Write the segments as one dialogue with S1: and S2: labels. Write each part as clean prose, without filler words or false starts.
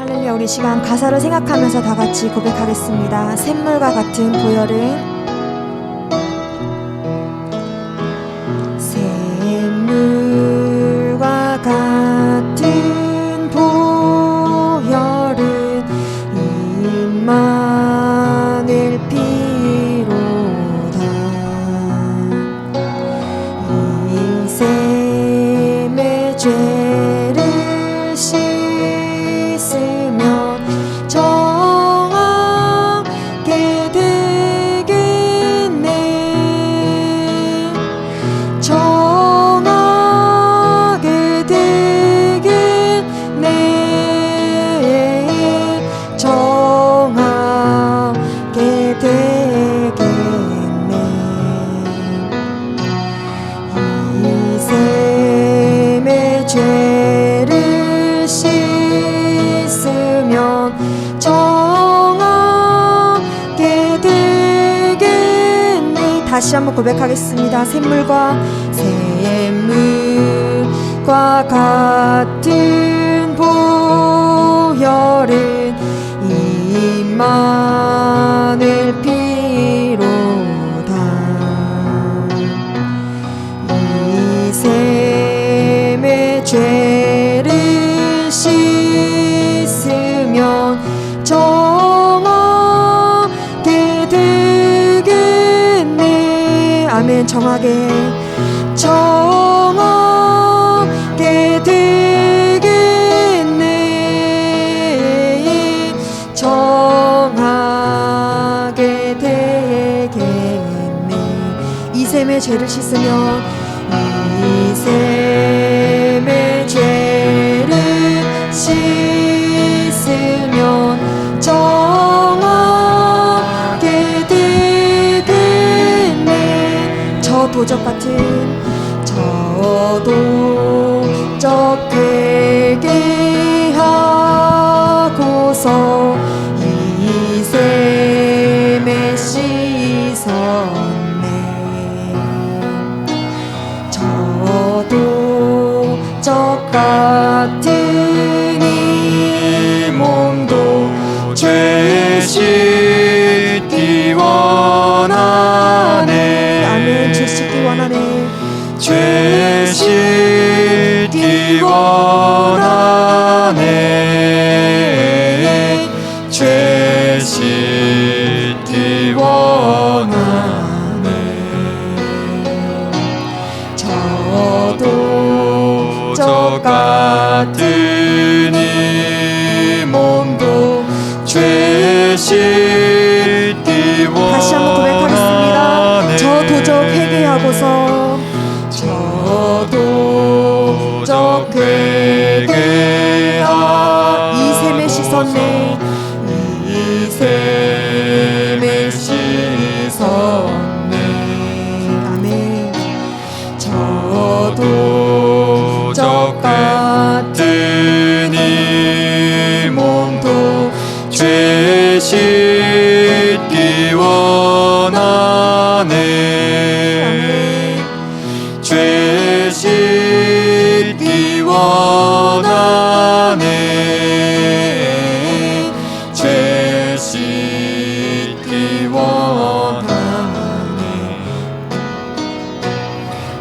S1: 할렐루야. 우리 시간 가사를 생각하면서 다 같이 고백하겠습니다. 샘물과 같은 보혈은 샘물과 같은 보혈은 임마누엘 피로다. 이 샘의 죄를 씻으면 정하게 되겠네. 정하게 되겠네. 정하게 되겠네. 이 샘의 죄를 씻으면 정하게 되겠네. 다시 한번 고백하겠습니다. 샘물과 같은 보혈은 임마누엘 피로다. 이 샘의 죄를 씻으면 정하게 되겠네. 아멘. 정하게 되겠네. 정하게 되겠네. 이 샘의 죄를 씻으면 이 샘의 죄를 씻으면 정하게 되겠네. 저 도적 회개하고서 이 샘에 씻었네. 저 도적 같은 이 몸도 죄 씻기 원하네. 아멘. 죄 씻기 원하네. 죄 씻기 원하네. 죄 씻기 원하네. 저도 저 같은 이 몸도 죄 씻기 원하네. 다시 한번 고백하겠습니다. 저 도적 회개하고서 도적 회개하 이 샘에 씻었네. 이 샘에 씻었네. 아멘. 저도 적 같은 이 몸도 죄 씻기 원하네. 죄 씻기 원하네. 죄 씻기 원하네.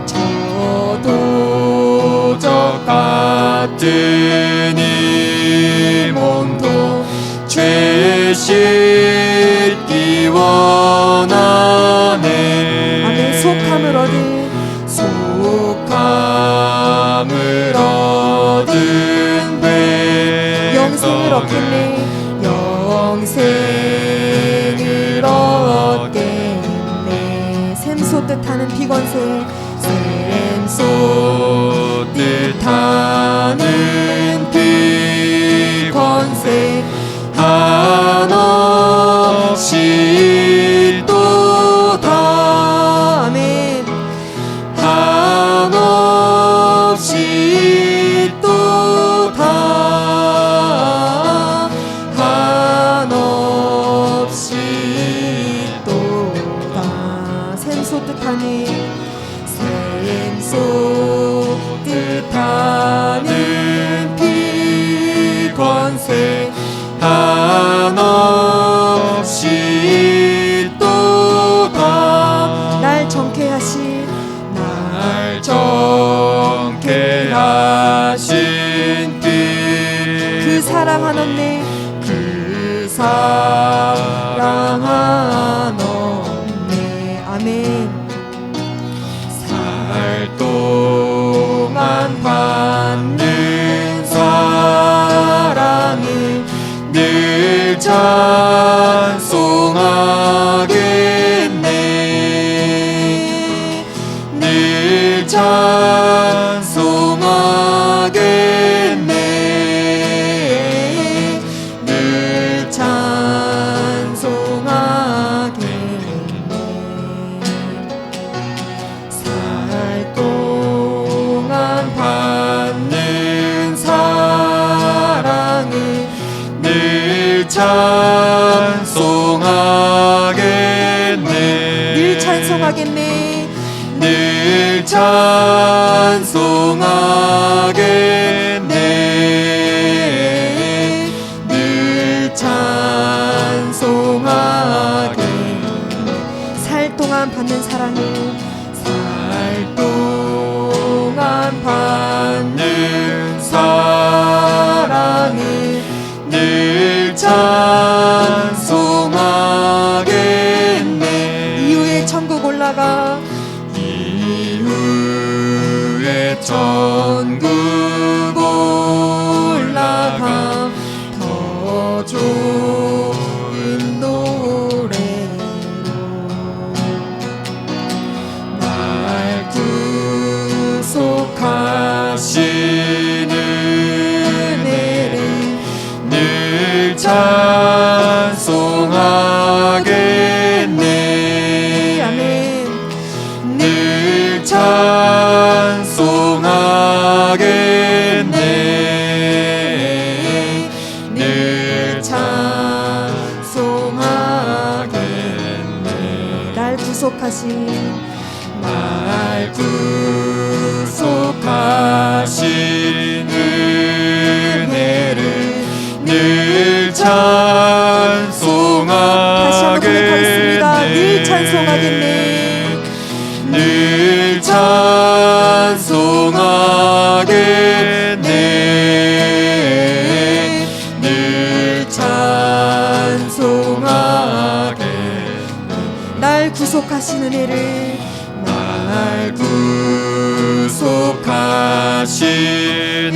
S1: 저도 적 같은 이 몸도 죄 씻기 원하네. 아멘. 속함을 얻은 배 영생을 얻겠네. 영생을 얻겠네. 샘소 뜻하는 피건새. 샘소 뜻하는 피건새 한없이 또다. 아멘. 한없이 또다. 한없이 또다. 샘소 뜻하는 샘소 뜻하는
S2: 곳에 한없이 또다
S1: 날 정케 하신
S2: 날 정케 하신
S1: 그 사랑하셨네
S2: 그 사랑하셨네
S1: 아멘
S2: 살 동안 받는 사랑을 늘 찬송하겠네 늘 찬송하겠네 늘 찬송하겠네 살 동안 받는 사랑을 늘 찬송하겠네
S1: 늘 찬송하겠네
S2: 늘 찬송하겠네 늘 찬송하겠네
S1: 살 동안 받는 사랑을
S2: 살 동안 받는 사랑을 늘 찬송하겠네
S1: 이후에 천국 올라가
S2: 이후에 천국 올라가 더 좋은 노래로 날 구속하시는 은혜를 늘 찬송하겠네
S1: 아멘
S2: 늘 찬송하겠네 늘 찬송하겠네
S1: 날 구속하신
S2: 날 구속하신 은혜를 늘
S1: 다시 한번 고백하겠습니다. 늘 찬송하겠네
S2: 늘 찬송하겠네 늘 찬송하겠네
S1: 날 구속하신 은혜를
S2: 날 구속하신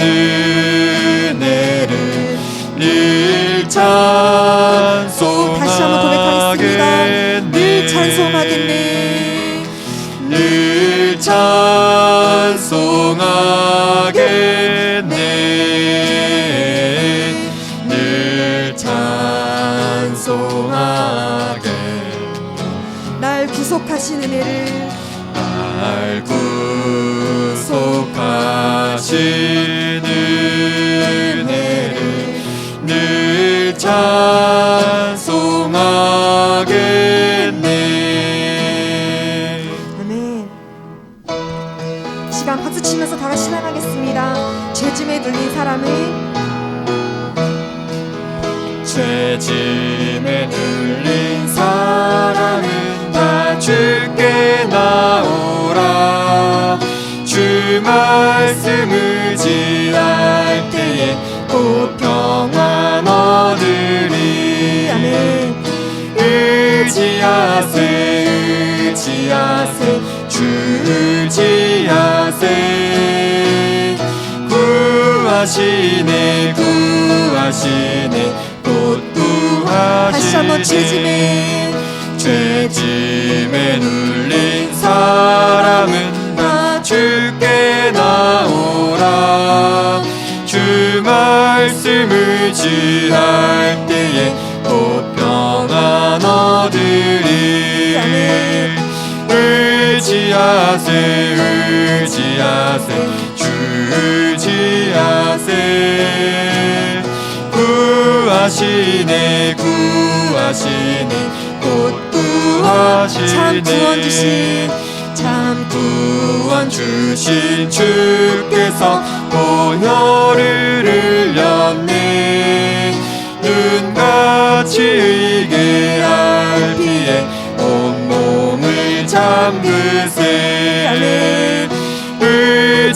S2: 은혜를 늘 찬송하겠네
S1: 다시 한번 고백하겠습니다. 늘 찬송하겠네
S2: 늘 찬송하겠네 늘 찬송하겠네
S1: 날 구속하신 은혜를
S2: 날 구속하신 은혜를 늘 찬송하겠네
S1: 아멘 시간 박수 치면서 다 같이 찬양하겠습니다 죄짐에 눌린 사람은
S2: 죄짐에 눌린 사람은 다 주께 나오라 주 말씀 의지할 때에 곧 평안 얻으리
S1: 아멘
S2: 의지하세 의지하세 주 의지하세 구하시네 구하시네 곧 구하시네
S1: 다시 한번
S2: 죄짐에 눌린 사람은 다 주께 나오라 주 말씀 의지할 때에 곧 평안 얻으리 의지하세 의지하세 주 의지하세 구하시네 구하시네 곧 구하시네 참 구원 주신 주께서 보혈을 흘렸네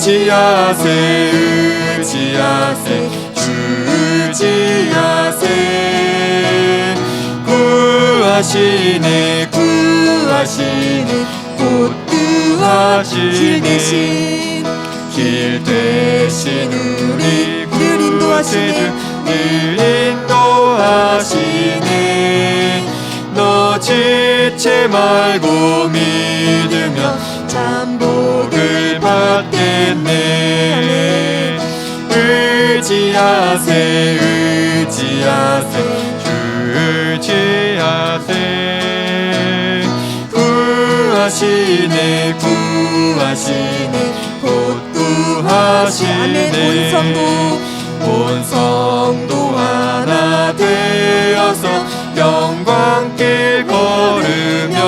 S2: 의지하세 의지하세 주 의지하세 구하시네 구하시네 곧 구하시네 길 대신 우리
S1: 늘 인도하시네
S2: 늘 인도하시네 너 지체 말고 믿으면 참 복을 받겠네 의지하세 의지하세 주 의지하세 구하시네 구하시네 곧 구하시네 온 성도 하나 되어서 영광길 걸으면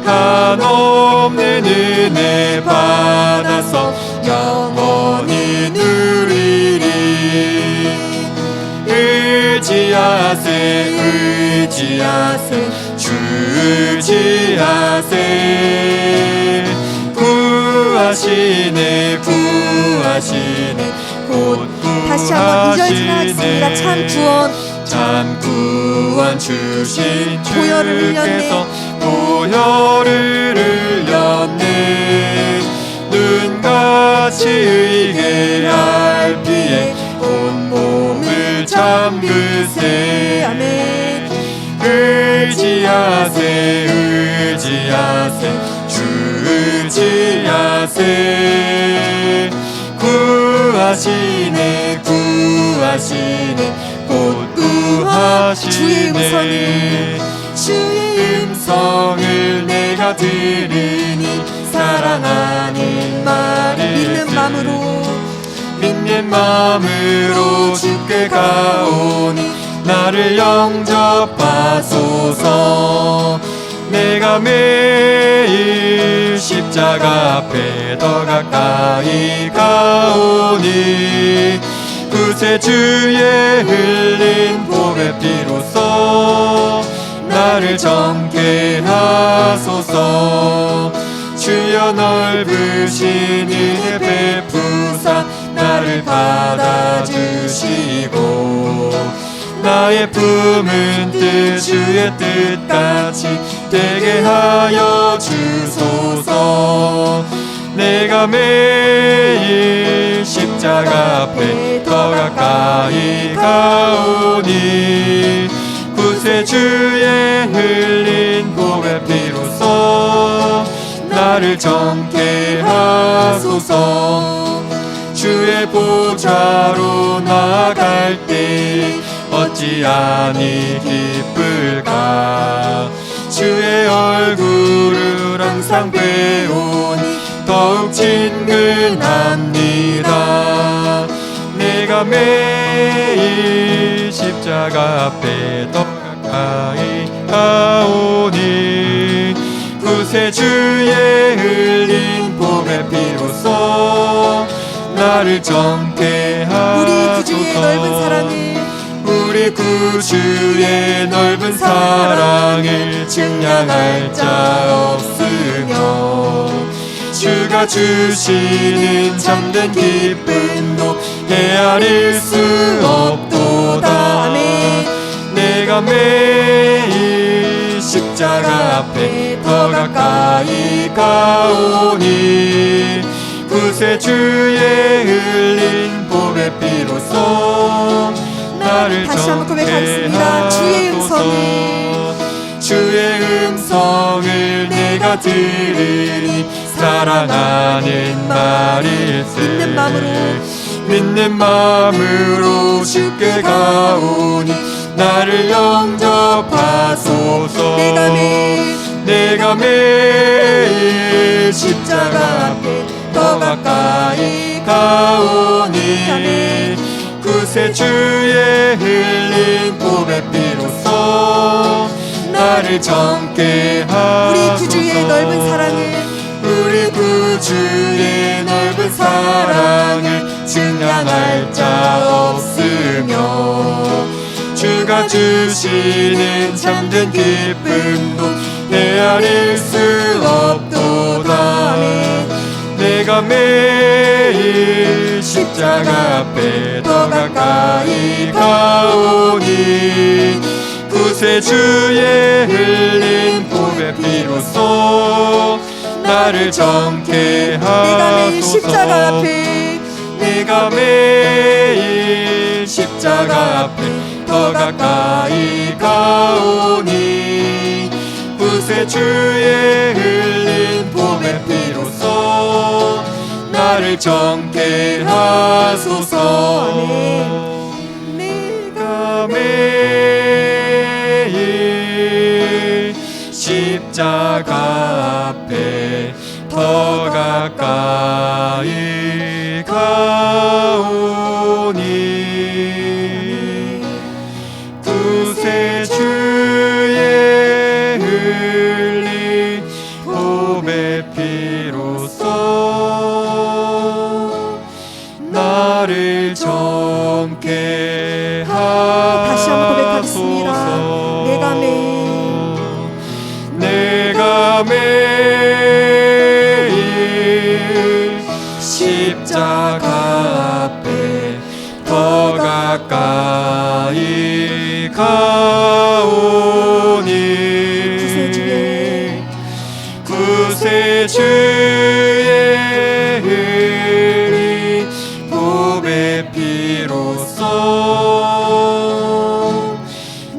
S2: 한없는 은혜 받아서 영원히 누리리 의지하세 의지하세 주 의지하세 구하시네 구하시네 곧
S1: 다시 한번 2절 지나가겠습니다. 참 구원
S2: 참 구원 주신
S1: 보혈을
S2: 주께서 보혈을 흘렸네 눈같이 의게 할 피에 온몸을 잠그세
S1: 아멘
S2: 의지하세 의지하세 주 의지하세 구하시네 구하시네 곧 구하시네 주의 음성을 내가 들으니 사랑하는 말을 믿는 마음으로 주께 가오니 나를 영접하소서 내가 매일 십자가 앞에 더 가까이 가오니 구세주의 흘린 보배 피로써 나를 정케 하소서 주여 넓으신 은혜 베푸사 나를 받아주시고 나의 품은 뜻 주의 뜻같이 되게 하여 주소서 내가 매일 십자가 앞에 더 가까이 가오니 구세주의 흘린 보배 피로써 나를 정케 하소서 주의 보좌로 나아갈 때 어찌하니 기쁠까 주의 얼굴을 항상 배우니 더욱 친근합니다 내가 매일 십자가 앞에 더 가까이 가오니 구세주의 흘린 보배 피로써 나를 정케 하소서 우리 구주의 넓은 사랑을 증량할 자 없으며 주가 주시는 참된 기쁨도 헤아릴 수 없도다 내가 매일 십자가 앞에 더 가까이 가오니 구세주의 흘린 보배 피로써 나를
S1: 다시 한번 고백하겠습니다.
S2: 주의 음성을 내가 들으니 사랑하는 말일세 믿는 마음으로 주께 가오니 나를 영접하소서 내가 매일 십자가 앞에 더 가까이 가오니 구세주의 흘린 보배 피로써 나를 정케 하소서 우리 구주의 넓은 사랑을 증량할 자 없으며 주가 주시는 참된 기쁨도 헤아릴 수 없도다 내가 내가 매일 십자가 앞에 더 가까이 가오니 구세주의 흘린 보배 피로써 나를 정케
S1: 내가 매일 십자가
S2: 하소서.
S1: 앞에
S2: 내가 매일 십자가 앞에 더 가까이 가오니 구세주의 흘린 보배 피로써 나를 정케 하소서. 내가 매일 십자가 앞에 더 가까이 가오니 구세주의 흘린 보배 피로써 나를 정케
S1: 다시 한번 고백하겠습니다.
S2: 하소서.
S1: 내가
S2: 매일 십자가 앞에 더 가까이 가오니 구세주의 흘린 보배 피로써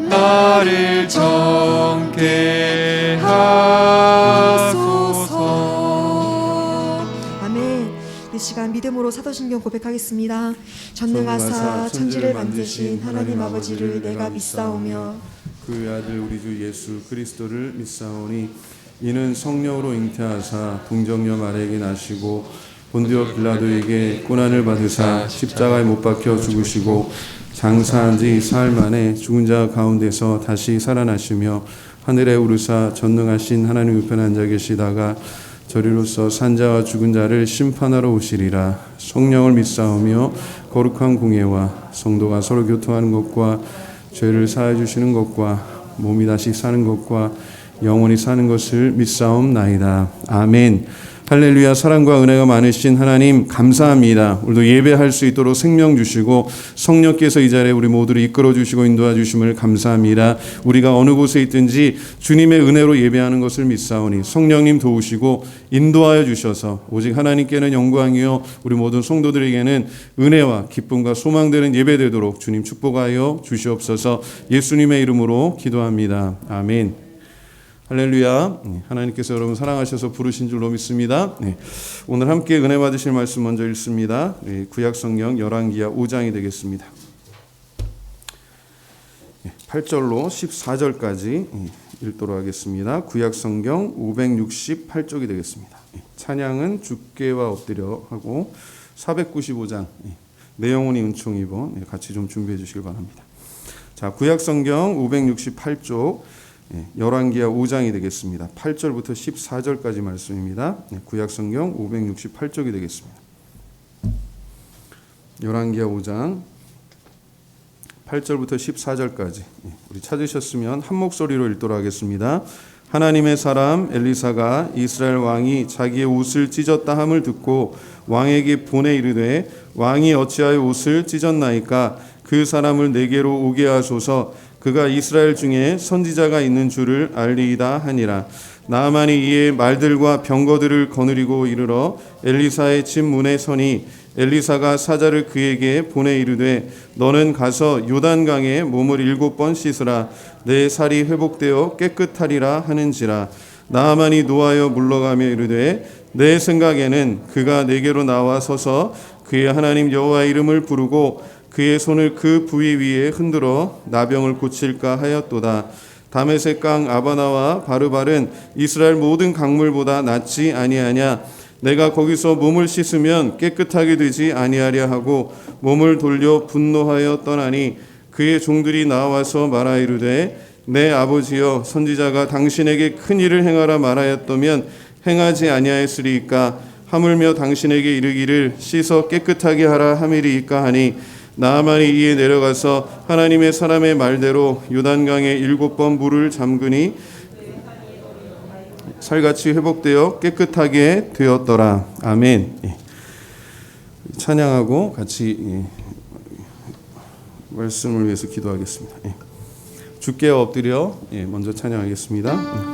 S2: 나를 정케 하소서.
S1: 아멘. 이 시간 믿음으로 사도신경 고백하겠습니다. 전능하사 천지를 만드신 하나님 아버지를 내가 믿사오며
S3: 그 아들 우리 주 예수 그리스도를 믿사오니 이는 성령으로 잉태하사 동정녀 마리아에게 나시고 본디오 빌라도에게 고난을 받으사 십자가에 못 박혀 죽으시고 장사한 지 사흘 만에 죽은 자 가운데서 다시 살아나시며 하늘에 오르사 전능하신 하나님 우편에 앉아 계시다가 저리로서 산자와 죽은 자를 심판하러 오시리라. 성령을 믿사오며 거룩한 공예와 성도가 서로 교통하는 것과 죄를 사해 주시는 것과 몸이 다시 사는 것과 영원히 사는 것을 믿사옵나이다. 아멘. 할렐루야. 사랑과 은혜가 많으신 하나님 감사합니다. 오늘도 예배할 수 있도록 생명 주시고 성령께서 이 자리에 우리 모두를 이끌어 주시고 인도해 주심을 감사합니다. 우리가 어느 곳에 있든지 주님의 은혜로 예배하는 것을 믿사오니 성령님 도우시고 인도하여 주셔서 오직 하나님께는 영광이요 우리 모든 성도들에게는 은혜와 기쁨과 소망되는 예배되도록 주님 축복하여 주시옵소서. 예수님의 이름으로 기도합니다. 아멘. 할렐루야. 하나님께서 여러분 사랑하셔서 부르신 줄로 믿습니다. 오늘 함께 은혜 받으실 말씀 먼저 읽습니다. 구약성경 열왕기하 5장이 되겠습니다. 8절로 14절까지 읽도록 하겠습니다. 구약성경 568쪽이 되겠습니다. 찬양은 주께와 엎드려 하고 495장 내 영혼이 은총이고 같이 좀 준비해 주시길 바랍니다. 자, 구약성경 568쪽 열왕기하 5장이 되겠습니다. 8절부터 14절까지 말씀입니다. 구약성경 568쪽이 되겠습니다. 열왕기하 5장 8절부터 14절까지 우리 찾으셨으면 한 목소리로 읽도록 하겠습니다. 하나님의 사람 엘리사가 이스라엘 왕이 자기의 옷을 찢었다 함을 듣고 왕에게 보내 이르되 왕이 어찌하여 옷을 찢었나이까 그 사람을 내게로 오게 하소서. 그가 이스라엘 중에 선지자가 있는 줄을 알리이다 하니라. 나아만이 이에 말들과 병거들을 거느리고 이르러 엘리사의 집 문에 서니 엘리사가 사자를 그에게 보내 이르되 너는 가서 요단강에 몸을 7번 씻으라. 내 살이 회복되어 깨끗하리라 하는지라. 나아만이 노하여 물러가며 이르되 내 생각에는 그가 내게로 나와 서서 그의 하나님 여호와의 이름을 부르고 그의 손을 그 부위 위에 흔들어 나병을 고칠까 하였도다. 다메섹 강 아바나와 바르발은 이스라엘 모든 강물보다 낫지 아니하냐. 내가 거기서 몸을 씻으면 깨끗하게 되지 아니하랴 하고 몸을 돌려 분노하여 떠나니 그의 종들이 나와서 말하 이르되 내 아버지여 선지자가 당신에게 큰 일을 행하라 말하였다면 행하지 아니하였으리이까. 하물며 당신에게 이르기를 씻어 깨끗하게 하라 함이리이까 하니 나아만이 이에 내려가서 하나님의 사람의 말대로 요단강에 7번 물을 잠그니 살같이 회복되어 깨끗하게 되었더라. 아멘. 예. 찬양하고 같이 말씀을 위해서 기도하겠습니다. 예. 주께 엎드려 먼저 찬양하겠습니다.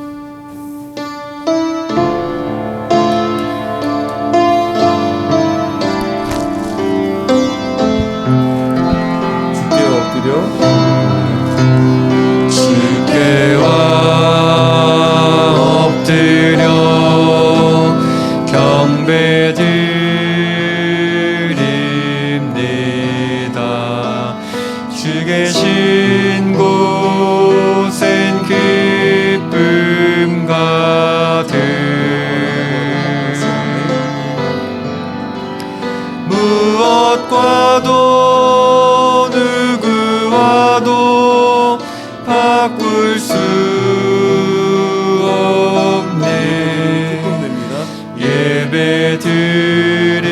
S2: 주께와 엎드려 경배드립니다. 주 계신 곳엔 기쁨 가득 무엇과도 누구와도 바꿀 수 없네. 예배 드림이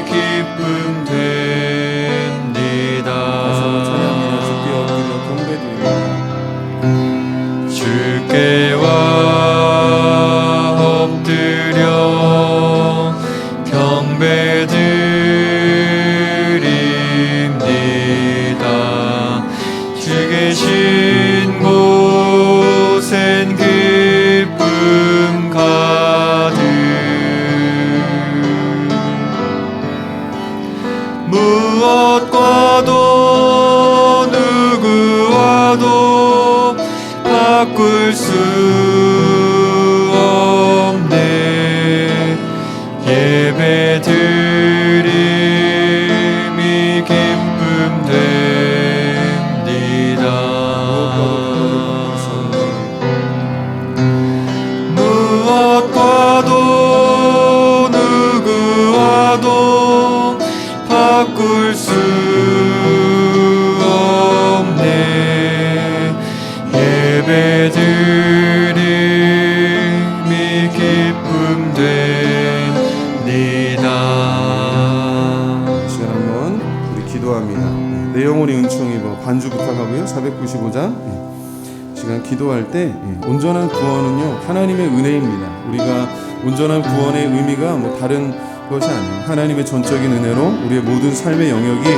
S2: 기쁨 됩니다. 주께와 엎드려 경배드립니다. 주 계신 곳엔 기쁨 가득 무엇과도 누구와도 바꿀 수 없네. 예배 드림이 기쁨 됩니다. 무엇과도 누구와도 바꿀 수 없네. 예배 드림이 기쁨 됩니다.
S3: 시간 한번 우리 기도합니다. 내 영혼이 은총 입어 반주 부탁하고요. 495장 시간 기도할 때 온전한 구원은요 하나님의 은혜입니다. 우리가 온전한 구원의 의미가 뭐 다른 것이 아니에요. 하나님의 전적인 은혜로 우리의 모든 삶의 영역이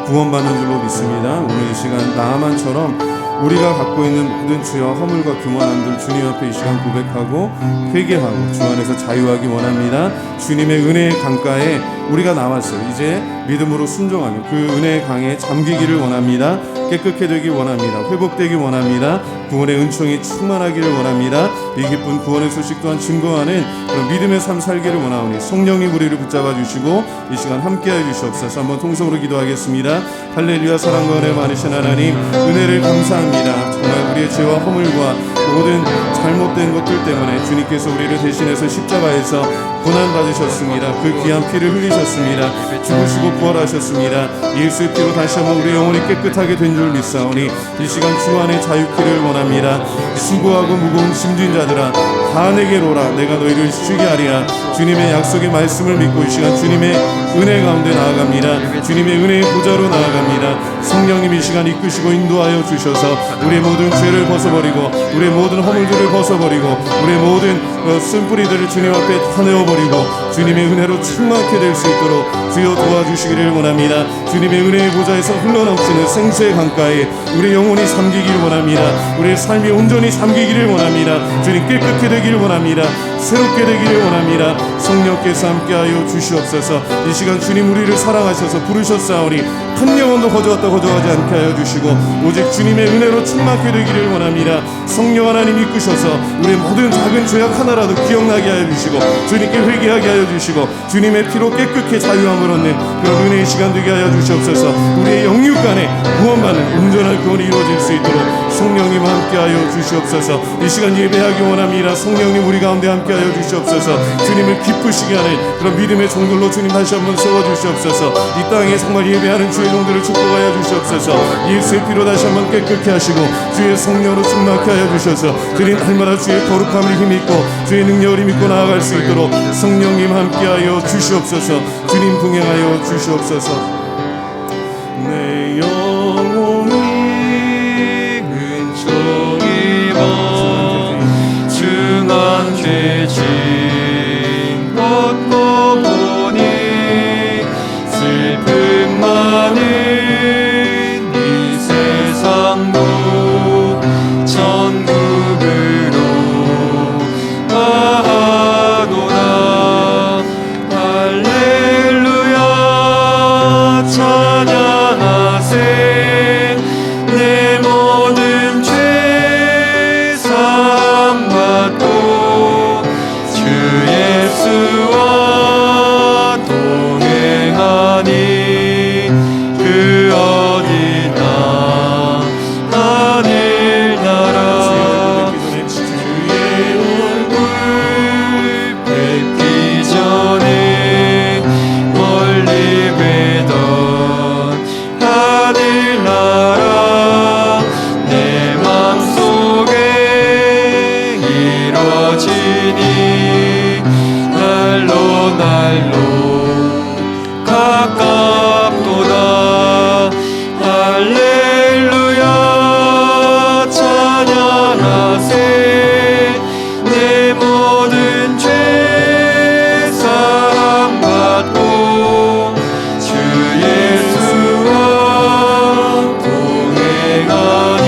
S3: 구원받는 줄로 믿습니다. 오늘 이 시간 나아만처럼 우리가 갖고 있는 모든 죄와 허물과 교만함들 주님 앞에 이 시간 고백하고 회개하고 주 안에서 자유하기 원합니다. 주님의 은혜의 강가에 우리가 나왔어요. 이제 믿음으로 순종하며 그 은혜의 강에 잠기기를 원합니다. 깨끗게 되기 원합니다. 회복되기 원합니다. 구원의 은총이 충만하기를 원합니다. 이 기쁜 구원의 소식 또한 증거하는 그런 믿음의 삶 살기를 원하오니 성령이 우리를 붙잡아 주시고 이 시간 함께해 주시옵소서. 한번 통성으로 기도하겠습니다. 할렐루야. 사랑과 은혜 많으신 하나님 은혜를 감사합니다. 정말 우리의 죄와 허물과 모든 잘못된 것들 때문에 주님께서 우리를 대신해서 십자가에서 고난받으셨습니다. 그 귀한 피를 흘리셨습니다. 죽으시고 부활하셨습니다. 예수의 피로 다시 한번 우리 영혼이 깨끗하게 된 줄 믿사오니 이 시간 주 안에 자유키를 원합니다. 수고하고 무거운 짐진 자들아 다 내게로 오라. 내가 너희를 쉬게 하리라. 주님의 약속의 말씀을 믿고 이 시간 주님의 은혜 가운데 나아갑니다. 주님의 은혜의 보좌로 나아갑니다. 성령님 이 시간 이끄시고 인도하여 주셔서 우리의 모든 죄를 벗어버리고 우리의 모든 허물들을 벗어버리고 우리의 모든 쓴뿌리들을 주님 앞에 다 내어버리고 주님의 은혜로 충만케 될 수 있도록 주여 도와주시기를 원합니다. 주님의 은혜의 보좌에서 흘러넘치는 생수의 강가에 우리 영혼이 잠기기를 원합니다. 우리의 삶이 온전히 잠기기를 원합니다. 주님 깨끗게 되기를 원합니다. 새롭게 되기를 원합니다. 성령께서 함께하여 주시옵소서. 이 시간 주님 우리를 사랑하셔서 부르셨사오니 한 영혼도 거저하지 않게 하여 주시고 오직 주님의 은혜로 충만케 되기를 원합니다. 성령 하나님 이끄셔서 우리의 모든 작은 죄악 하나라도 기억나게 하여 주시고 주님께 회개하게 하여 주시고 주님의 피로 깨끗게 자유함을 얻는 그런 은혜의 시간 되게 하여 주시옵소서. 우리의 영육간에 구원받는 온전한 구원이 이루어질 수 있도록 성령님 함께하여 주시옵소서. 이 시간 예배하기 원합니다. 성령님 우리 가운데 함께하여 주시옵소서. 주님을 기쁘시게 하는 그런 믿음의 종들로 주님 다시 한번 세워주시옵소서. 이 땅에 정말 예배하는 주의 종들을 축복하여 주시옵소서. 예수의 피로 다시 한번 깨끗게 하시고 주의 성령으로 충만케 하여 주셔서 주님 날마다 주의 거룩함을 힘입고 주의 능력을 힘입고 나아갈 수 있도록 성령님 함께하여 주시옵소서. 주님 동행하여 주시옵소서. 내 영혼이 은총 입어 주
S2: 내진 걷고 보니 슬픔 많은 이 세상도 천국으로 가도다. 할렐루야 찬양하세. 내 모든 죄 사함받고 주 예수와 동행하니 그 어디나 하늘나라. 주의 얼굴 뵙기 전에 멀리 뵈던 하늘나라 내 맘속에 이루어지니 날로 날로 가깝도다. 할렐루야 찬양하세. 내 모든 죄 사함받고 주 예수와 동행하니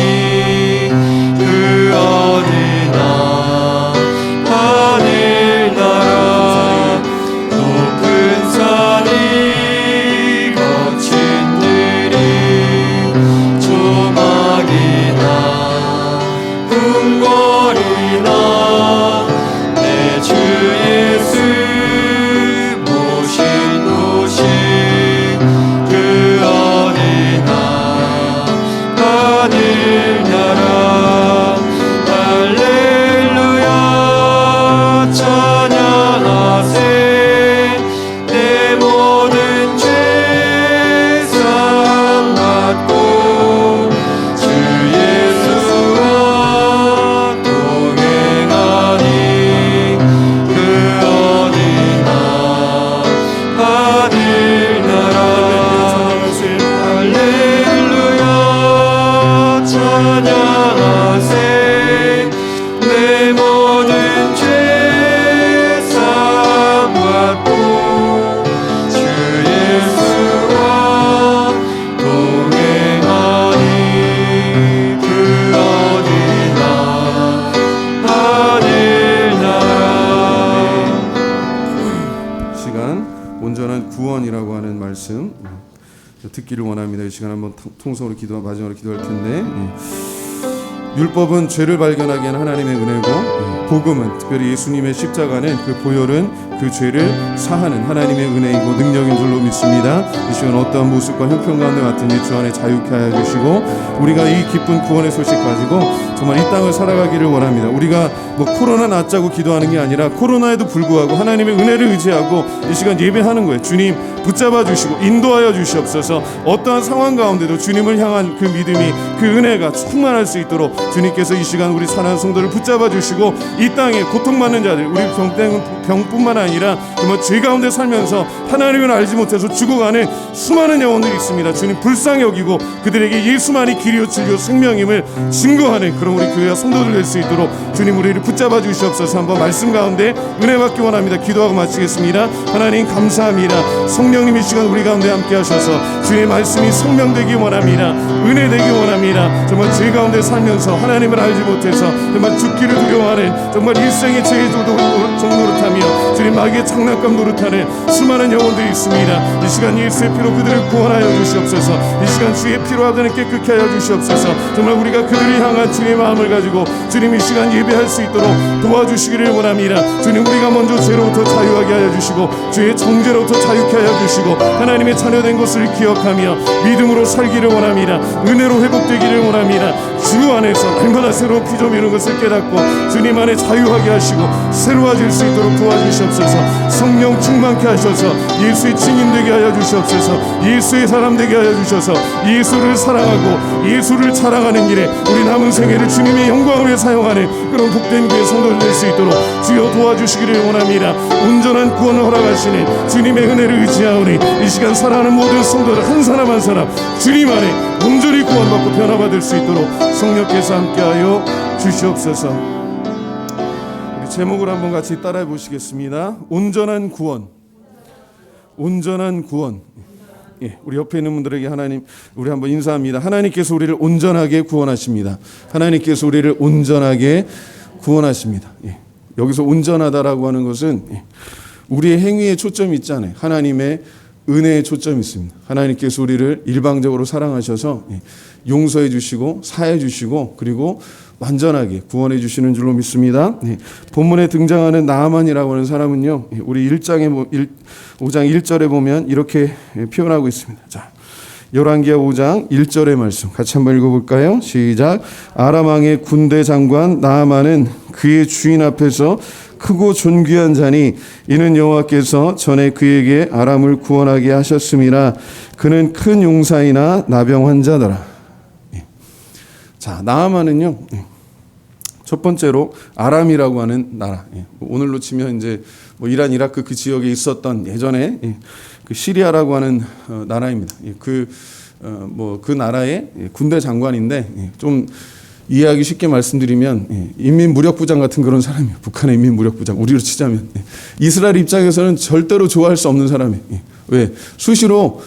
S2: 그 어디나 하늘나라. 높은 산이 거친 들이 조막이나 궁궐이나 내 주 예수 모신 곳이 그 어디나 하늘나라. 할렐루야 찬양하세. 내 모든 죄 사함받고 주 예수와 동행하니 그 어디나 하늘나라. 할렐루야 찬양하세. 내 모든 죄 사함받고 주 예수와 동행하니 그 어디나 하늘나라.
S3: 시간 온전한 구원이라고 하는 말씀 듣기를 원합니다. 이 시간 한번 통성으로 마지막으로 기도할 텐데, 율법은 죄를 발견하게 하는 하나님의 은혜고, 복음은 특별히 예수님의 십자가는 그 보혈은 그 죄를 사하는 하나님의 은혜이고 능력인 줄로 믿습니다. 이 시간 어떠한 모습과 형편 가운데 같은지 주 안에 자유케 하여 주시고, 우리가 이 기쁜 구원의 소식 가지고 정말 이 땅을 살아가기를 원합니다. 우리가 뭐 코로나 낫자고 기도하는 게 아니라 코로나에도 불구하고 하나님의 은혜를 의지하고 이 시간 예배하는 거예요. 주님 붙잡아 주시고 인도하여 주시옵소서. 어떠한 상황 가운데도 주님을 향한 그 믿음이, 그 은혜가 충만할 수 있도록 주님께서 이 시간 우리 사랑하는 성도를 붙잡아 주시고, 이 땅에 고통받는 자들, 우리 병뿐만 아니라 정말 죄 가운데 살면서 하나님을 알지 못해서 죽어가는 수많은 영혼들이 있습니다. 주님 불쌍히 여기고 그들에게 예수만이 길이요 진리요 생명임을 증거하는 그런 우리 교회와 성도들 될 수 있도록 주님 우리를 붙잡아 주시옵소서. 한번 말씀 가운데 은혜 받기 원합니다. 기도하고 마치겠습니다. 하나님 감사합니다. 성령님 이 시간 우리 가운데 함께 하셔서 주의 말씀이 성명되기 원합니다. 은혜 되기 원합니다. 정말 죄 가운데 살면서 하나님을 알지 못해서 정말 죽기를 두려워하는, 정말 일생의 죄의 종노릇하며 주님 마귀의 장난감 노릇하는 수많은 영혼들이 있습니다. 이 시간 예수의 피로 그들을 구원하여 주시옵소서. 이 시간 주의 피로 하들은 깨끗게 하여 주시옵소서. 정말 우리가 그들을 향한 주의 마음을 가지고 주님 이 시간 예배할 수 있도록 도와주시기를 원합니다. 주님 우리가 먼저 죄로부터 자유하게 하여 주시고 주의 정죄로부터 자유케 하여 주시고 하나님의 자녀된 것을 기억하며 믿음으로 살기를 원합니다. 은혜로 회복되기를 원합니다. 주 안에서 날마다 새로운 피조미는 것을 깨닫고 주님 안에 자유하게 하시고 새로워질 수 있도록 도와주시옵소서. 성령 충만케 하셔서 예수의 증인 되게 하여 주시옵소서. 예수의 사람 되게 하여 주셔서 예수를 사랑하고 예수를 자랑하는 일에 우리 남은 생애를 주님의 영광을 위해 사용하는 그런 복된 교회 성도들 될 수 있도록 주여 도와주시기를 원합니다. 온전한 구원을 허락하시는 주님의 은혜를 의지하오니 이 시간 사랑하는 모든 성도들 한 사람 한 사람 주님 안에 온전히 구원받고 변화받을 수 있도록 성령께서 함께하여 주시옵소서. 제목을 한번 같이 따라해 보시겠습니다. 온전한 구원. 온전한 구원. 예, 우리 옆에 있는 분들에게 하나님, 우리 한번 인사합니다. 하나님께서 우리를 온전하게 구원하십니다. 하나님께서 우리를 온전하게 구원하십니다. 예, 여기서 온전하다라고 하는 것은 우리의 행위에 초점이 있잖아요. 하나님의 은혜에 초점이 있습니다. 하나님께서 우리를 일방적으로 사랑하셔서 용서해 주시고 사해 주시고 그리고 완전하게 구원해 주시는 줄로 믿습니다. 본문에 등장하는 나아만이라고 하는 사람은요, 우리 5장 1절에 보면 이렇게 표현하고 있습니다. 자, 열왕기하 5장 1절의 말씀 같이 한번 읽어볼까요? 시작. 아람 왕의 군대 장관 나아만은 그의 주인 앞에서 크고 존귀한 자니 이는 여호와께서 전에 그에게 아람을 구원하게 하셨음이라. 그는 큰 용사이나 나병 환자더라. 자, 나아만은요, 첫 번째로 아람이라고 하는 나라. 오늘로 치면 이제 뭐 이란, 이라크 그 지역에 있었던 예전에 그 시리아라고 하는 나라입니다. 그 나라의 군대 장관인데 좀 이해하기 쉽게 말씀드리면 인민무력부장 같은 그런 사람이에요. 북한의 인민무력부장. 우리로 치자면 이스라엘 입장에서는 절대로 좋아할 수 없는 사람이에요. 왜? 수시로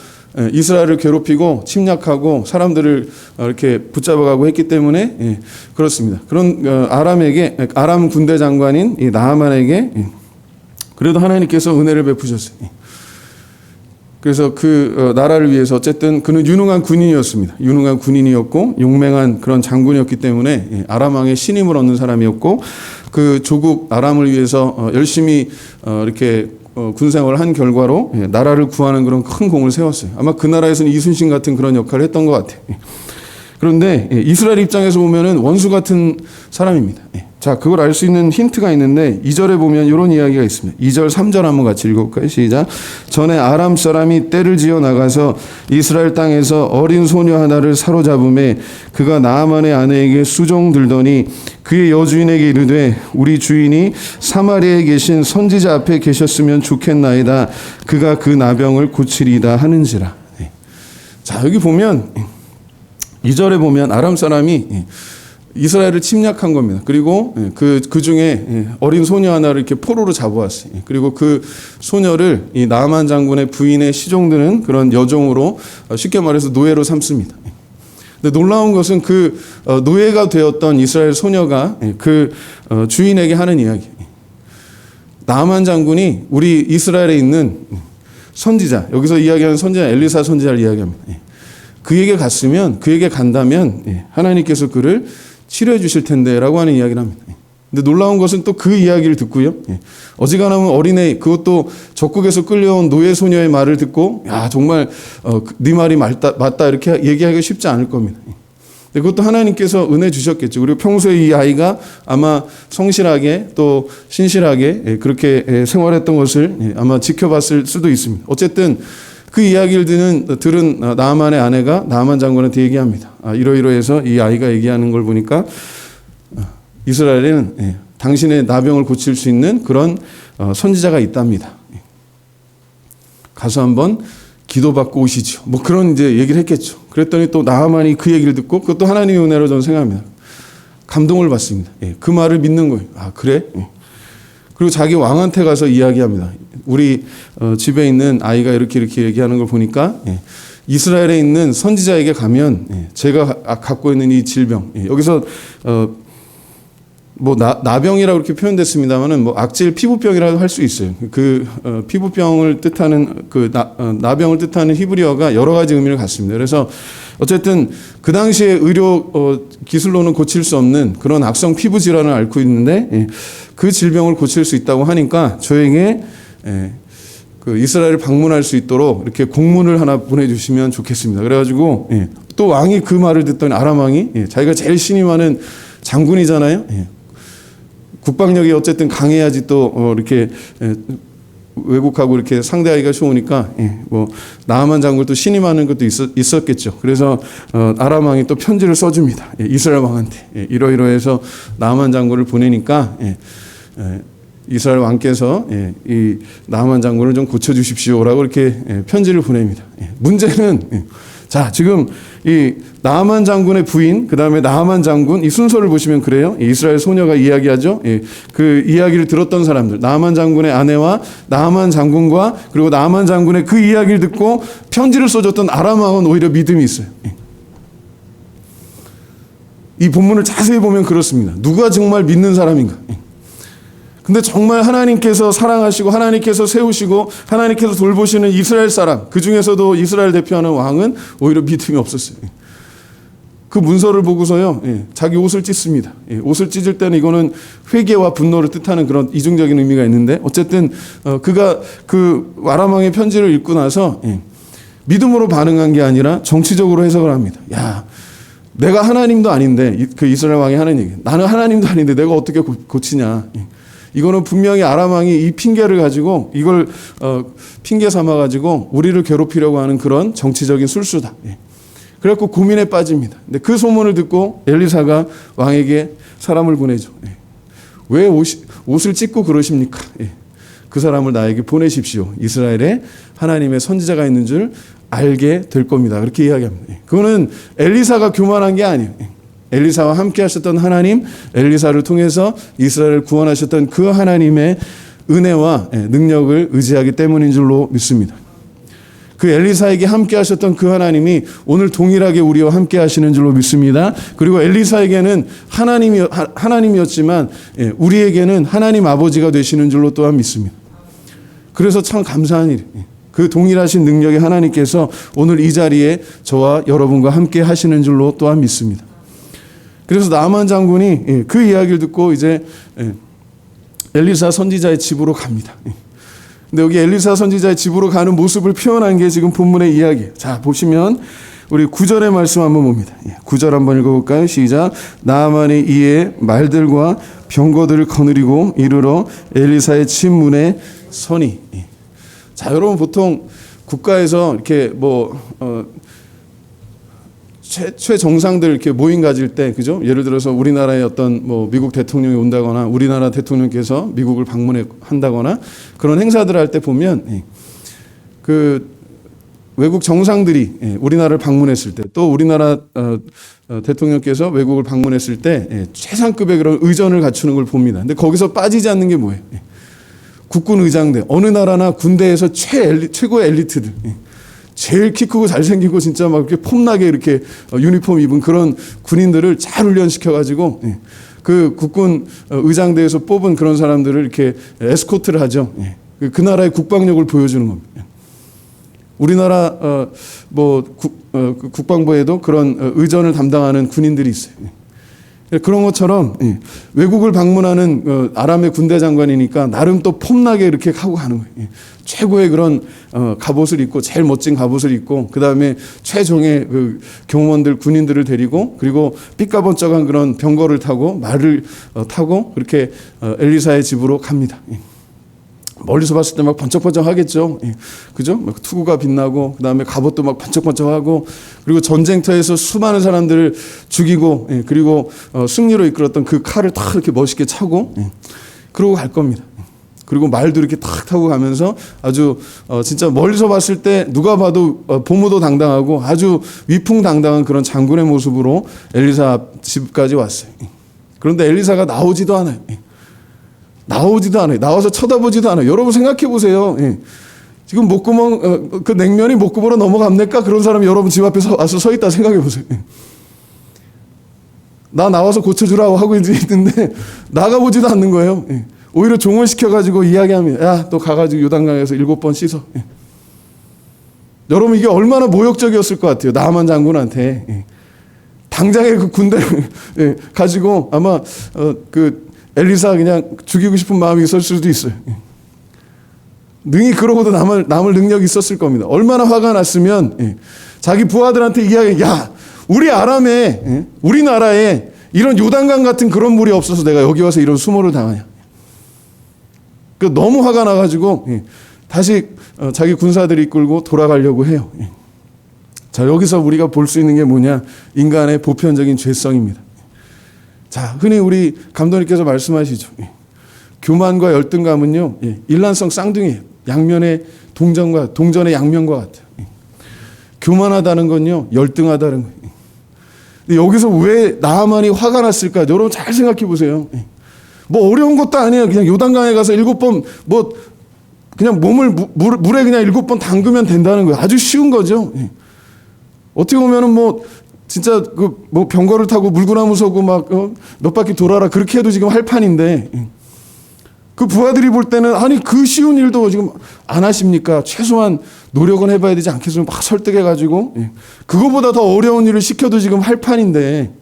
S3: 이스라엘을 괴롭히고 침략하고 사람들을 이렇게 붙잡아가고 했기 때문에 그렇습니다. 그런 아람 군대 장관인 이 나아만에게 그래도 하나님께서 은혜를 베푸셨어요. 그래서 그 나라를 위해서 어쨌든 그는 유능한 군인이었습니다. 유능한 군인이었고 용맹한 그런 장군이었기 때문에 아람 왕의 신임을 얻는 사람이었고 그 조국 아람을 위해서 열심히 이렇게 군생활을 한 결과로 나라를 구하는 그런 큰 공을 세웠어요. 아마 그 나라에서는 이순신 같은 그런 역할을 했던 것 같아요. 그런데 이스라엘 입장에서 보면은 원수 같은 사람입니다. 자, 그걸 알 수 있는 힌트가 있는데 2절에 보면 이런 이야기가 있습니다. 2절 3절 한번 같이 읽어볼까요? 시작. 전에 아람 사람이 떼를 지어 나가서 이스라엘 땅에서 어린 소녀 하나를 사로잡음에 그가 나아만의 아내에게 수종 들더니 그의 여주인에게 이르되 우리 주인이 사마리아에 계신 선지자 앞에 계셨으면 좋겠나이다. 그가 그 나병을 고치리다 하는지라. 자, 여기 보면 2절에 보면 아람 사람이 이스라엘을 침략한 겁니다. 그리고 그 중에 어린 소녀 하나를 이렇게 포로로 잡아왔어요. 그리고 그 소녀를 이 나아만 장군의 부인의 시종드는 그런 여종으로 쉽게 말해서 노예로 삼습니다. 근데 놀라운 것은 그 노예가 되었던 이스라엘 소녀가 그 주인에게 하는 이야기. 나아만 장군이 우리 이스라엘에 있는 선지자, 여기서 이야기하는 선지자 엘리사 선지자를 이야기합니다. 그에게 간다면 하나님께서 그를 치료해 주실 텐데라고 하는 이야기를 합니다. 근데 놀라운 것은 또 그 이야기를 듣고요. 어지간하면 어린애, 그것도 적국에서 끌려온 노예 소녀의 말을 듣고 야, 정말 네 말이 맞다 이렇게 얘기하기가 쉽지 않을 겁니다. 근데 그것도 하나님께서 은혜 주셨겠죠. 그리고 평소에 이 아이가 아마 성실하게 또 신실하게 그렇게 생활했던 것을 아마 지켜봤을 수도 있습니다. 어쨌든 그 이야기를 들은 나아만의 아내가 나아만 장군한테 얘기합니다. 이러이러해서 이 아이가 얘기하는 걸 보니까 이스라엘에는 당신의 나병을 고칠 수 있는 그런 선지자가 있답니다. 가서 한번 기도받고 오시죠. 뭐 그런 이제 얘기를 했겠죠. 그랬더니 또 나아만이 그 얘기를 듣고 그것도 하나님의 은혜로 저는 생각합니다. 감동을 받습니다. 그 말을 믿는 거예요. 아, 그래? 그리고 자기 왕한테 가서 이야기합니다. 우리 집에 있는 아이가 이렇게 얘기하는 걸 보니까 이스라엘에 있는 선지자에게 가면 제가 갖고 있는 이 질병, 여기서 뭐 나병이라고 이렇게 표현됐습니다만은 뭐 악질 피부병이라고 할 수 있어요. 그 피부병을 뜻하는 그 나병을 뜻하는 히브리어가 여러 가지 의미를 갖습니다. 그래서 어쨌든 그 당시에 의료 기술로는 고칠 수 없는 그런 악성 피부 질환을 앓고 있는데 그 질병을 고칠 수 있다고 하니까 저에게 그 이스라엘을 방문할 수 있도록 이렇게 공문을 하나 보내주시면 좋겠습니다. 그래가지고 또 왕이 그 말을 듣더니 아람 왕이 자기가 제일 신임하는 장군이잖아요. 국방력이 어쨌든 강해야지 또 이렇게 외국하고 이렇게 상대하기가 좋으니까 뭐 나아만 장군을 또 신임하는 것도 있었겠죠. 그래서 아람 왕이 또 편지를 써줍니다. 이스라엘 왕한테 이러이러해서 나아만 장군을 보내니까 이스라엘 왕께서 이 나아만 장군을 좀 고쳐주십시오라고 이렇게 편지를 보냅니다. 문제는 자, 지금 이 나아만 장군의 부인, 그 다음에 나아만 장군, 이 순서를 보시면 그래요. 이스라엘 소녀가 이야기하죠. 그 이야기를 들었던 사람들, 나아만 장군의 아내와 나아만 장군과 그리고 나아만 장군의 그 이야기를 듣고 편지를 써줬던 아람 왕은 오히려 믿음이 있어요. 이 본문을 자세히 보면 그렇습니다. 누가 정말 믿는 사람인가? 근데 정말 하나님께서 사랑하시고 하나님께서 세우시고 하나님께서 돌보시는 이스라엘 사람, 그 중에서도 이스라엘 대표하는 왕은 오히려 믿음이 없었어요. 그 문서를 보고서요, 자기 옷을 찢습니다. 옷을 찢을 때는 이거는 회개와 분노를 뜻하는 그런 이중적인 의미가 있는데, 어쨌든 그가 그 아람 왕의 편지를 읽고 나서 믿음으로 반응한 게 아니라 정치적으로 해석을 합니다. 야, 내가 하나님도 아닌데, 그 이스라엘 왕이 하는 얘기, 나는 하나님도 아닌데 내가 어떻게 고치냐. 이거는 분명히 아람 왕이 이 핑계를 가지고 이걸 핑계 삼아 가지고 우리를 괴롭히려고 하는 그런 정치적인 술수다. 그래갖고 고민에 빠집니다. 근데 그 소문을 듣고 엘리사가 왕에게 사람을 보내죠. 왜 옷을 찢고 그러십니까? 그 사람을 나에게 보내십시오. 이스라엘에 하나님의 선지자가 있는 줄 알게 될 겁니다. 그렇게 이야기합니다. 그거는 엘리사가 교만한 게 아니에요. 엘리사와 함께 하셨던 하나님, 엘리사를 통해서 이스라엘을 구원하셨던 그 하나님의 은혜와 능력을 의지하기 때문인 줄로 믿습니다. 그 엘리사에게 함께 하셨던 그 하나님이 오늘 동일하게 우리와 함께 하시는 줄로 믿습니다. 그리고 엘리사에게는 하나님이었지만 우리에게는 하나님 아버지가 되시는 줄로 또한 믿습니다. 그래서 참 감사한 일이에요. 그 동일하신 능력의 하나님께서 오늘 이 자리에 저와 여러분과 함께 하시는 줄로 또한 믿습니다. 그래서 나아만 장군이 그 이야기를 듣고 이제 엘리사 선지자의 집으로 갑니다. 근데 여기 엘리사 선지자의 집으로 가는 모습을 표현한 게 지금 본문의 이야기예요. 자, 보시면 우리 9절의 말씀 한번 봅니다. 9절 한번 읽어볼까요? 시작. 나아만이 이에 말들과 병거들을 거느리고 이르러 엘리사의 집 문에 서니. 자, 여러분 보통 국가에서 이렇게 최정상들 이렇게 모임 가질 때, 그죠? 예를 들어서 우리나라의 어떤 미국 대통령이 온다거나 우리나라 대통령께서 미국을 방문한다거나 그런 행사들을 할 때 보면 그 외국 정상들이 우리나라를 방문했을 때, 또 우리나라 대통령께서 외국을 방문했을 때 최상급의 그런 의전을 갖추는 걸 봅니다. 근데 거기서 빠지지 않는 게 뭐예요? 국군 의장대, 어느 나라나 군대에서 최고의 엘리트들, 제일 키 크고 잘생기고 진짜 막 이렇게 폼나게 이렇게 유니폼 입은 그런 군인들을 잘 훈련시켜가지고 그 국군 의장대에서 뽑은 그런 사람들을 이렇게 에스코트를 하죠. 그 나라의 국방력을 보여주는 겁니다. 우리나라 국방부에도 그런 의전을 담당하는 군인들이 있어요. 그런 것처럼 외국을 방문하는 아람의 군대 장관이니까 나름 또 폼나게 이렇게 하고 가는 거예요. 최고의 그런 갑옷을 입고, 제일 멋진 갑옷을 입고, 그 다음에 최종의 그 경호원들, 군인들을 데리고, 그리고 삐까번쩍한 그런 병거를 타고 말을 타고 그렇게 엘리사의 집으로 갑니다. 멀리서 봤을 때 막 번쩍번쩍 하겠죠. 그죠? 막 투구가 빛나고, 그 다음에 갑옷도 막 번쩍번쩍하고, 그리고 전쟁터에서 수많은 사람들을 죽이고, 그리고 승리로 이끌었던 그 칼을 탁 이렇게 멋있게 차고, 그러고 갈 겁니다. 그리고 말도 이렇게 탁 타고 가면서 아주 진짜 멀리서 봤을 때 누가 봐도 보무도 당당하고 아주 위풍당당한 그런 장군의 모습으로 엘리사 집까지 왔어요. 그런데 엘리사가 나오지도 않아요. 나와서 쳐다보지도 않아요. 여러분 생각해 보세요. 지금 목구멍, 그 냉면이 목구멍으로 넘어갑니까? 그런 사람이 여러분 집 앞에 와서 서 있다 생각해 보세요. 나 나와서 고쳐주라고 하고 있는데 나가보지도 않는 거예요. 오히려 종언시켜가지고 이야기합니다. 야, 너 가가지고 요단강에서 7번 씻어. 여러분 이게 얼마나 모욕적이었을 것 같아요. 나아만 장군한테. 당장에 그 군대를 가지고 아마 그 엘리사 그냥 죽이고 싶은 마음이 있을 수도 있어요. 능히 그러고도 남을 능력이 있었을 겁니다. 얼마나 화가 났으면 자기 부하들한테 이야기, 야, 우리 아람에, 우리나라에 이런 요단강 같은 그런 물이 없어서 내가 여기 와서 이런 수모를 당하냐. 너무 화가 나가지고 다시 자기 군사들이 이끌고 돌아가려고 해요. 자, 여기서 우리가 볼 수 있는 게 뭐냐? 인간의 보편적인 죄성입니다. 자, 흔히 우리 감독님께서 말씀하시죠. 교만과 열등감은요, 일란성 쌍둥이에요. 양면의 동전의 양면과 같아요. 교만하다는 건요, 열등하다는 거예요. 근데 여기서 왜 나하만이 화가 났을까? 여러분 잘 생각해 보세요. 뭐 어려운 것도 아니에요. 그냥 요단강에 가서 7번 뭐 그냥 몸을 물에 그냥 7번 담그면 된다는 거예요. 아주 쉬운 거죠. 어떻게 보면은 뭐 진짜 그 뭐 병거를 타고 물구나무 서고 막 몇 바퀴 돌아라 그렇게 해도 지금 할 판인데, 그 부하들이 볼 때는 아니 그 쉬운 일도 지금 안 하십니까? 최소한 노력은 해봐야 되지 않겠습니까? 막 설득해가지고 그거보다 더 어려운 일을 시켜도 지금 할 판인데,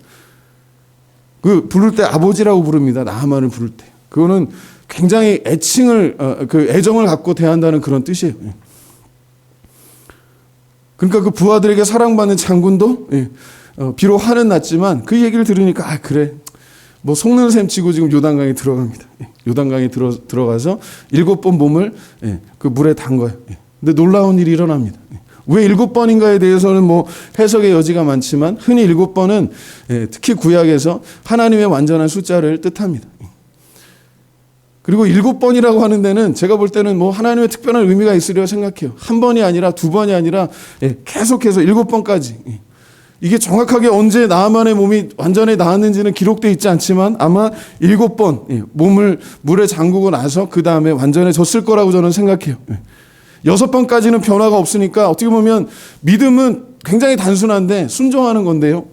S3: 그 부를 때 아버지라고 부릅니다. 나하만을 부를 때. 그거는 굉장히 그 애정을 갖고 대한다는 그런 뜻이에요. 그러니까 그 부하들에게 사랑받는 장군도 비록 화는 났지만 그 얘기를 들으니까 그래 뭐 속는 셈 치고 지금 요단강에 들어갑니다. 요단강에 들어가서 7번 몸을 그 물에 담가요. 근데 놀라운 일이 일어납니다. 왜 7번인가에 대해서는 뭐 해석의 여지가 많지만 흔히 7번은 특히 구약에서 하나님의 완전한 숫자를 뜻합니다. 그리고 7번이라고 하는 데는 제가 볼 때는 뭐 하나님의 특별한 의미가 있으리라고 생각해요. 한 번이 아니라 2번이 아니라 계속해서 7번까지. 이게 정확하게 언제 나하만의 몸이 완전히 나았는지는 기록되어 있지 않지만 아마 7번 몸을 물에 잠그고 나서 그 다음에 완전해졌을 거라고 저는 생각해요. 6번까지는 변화가 없으니까 어떻게 보면 믿음은 굉장히 단순한데 순종하는 건데요.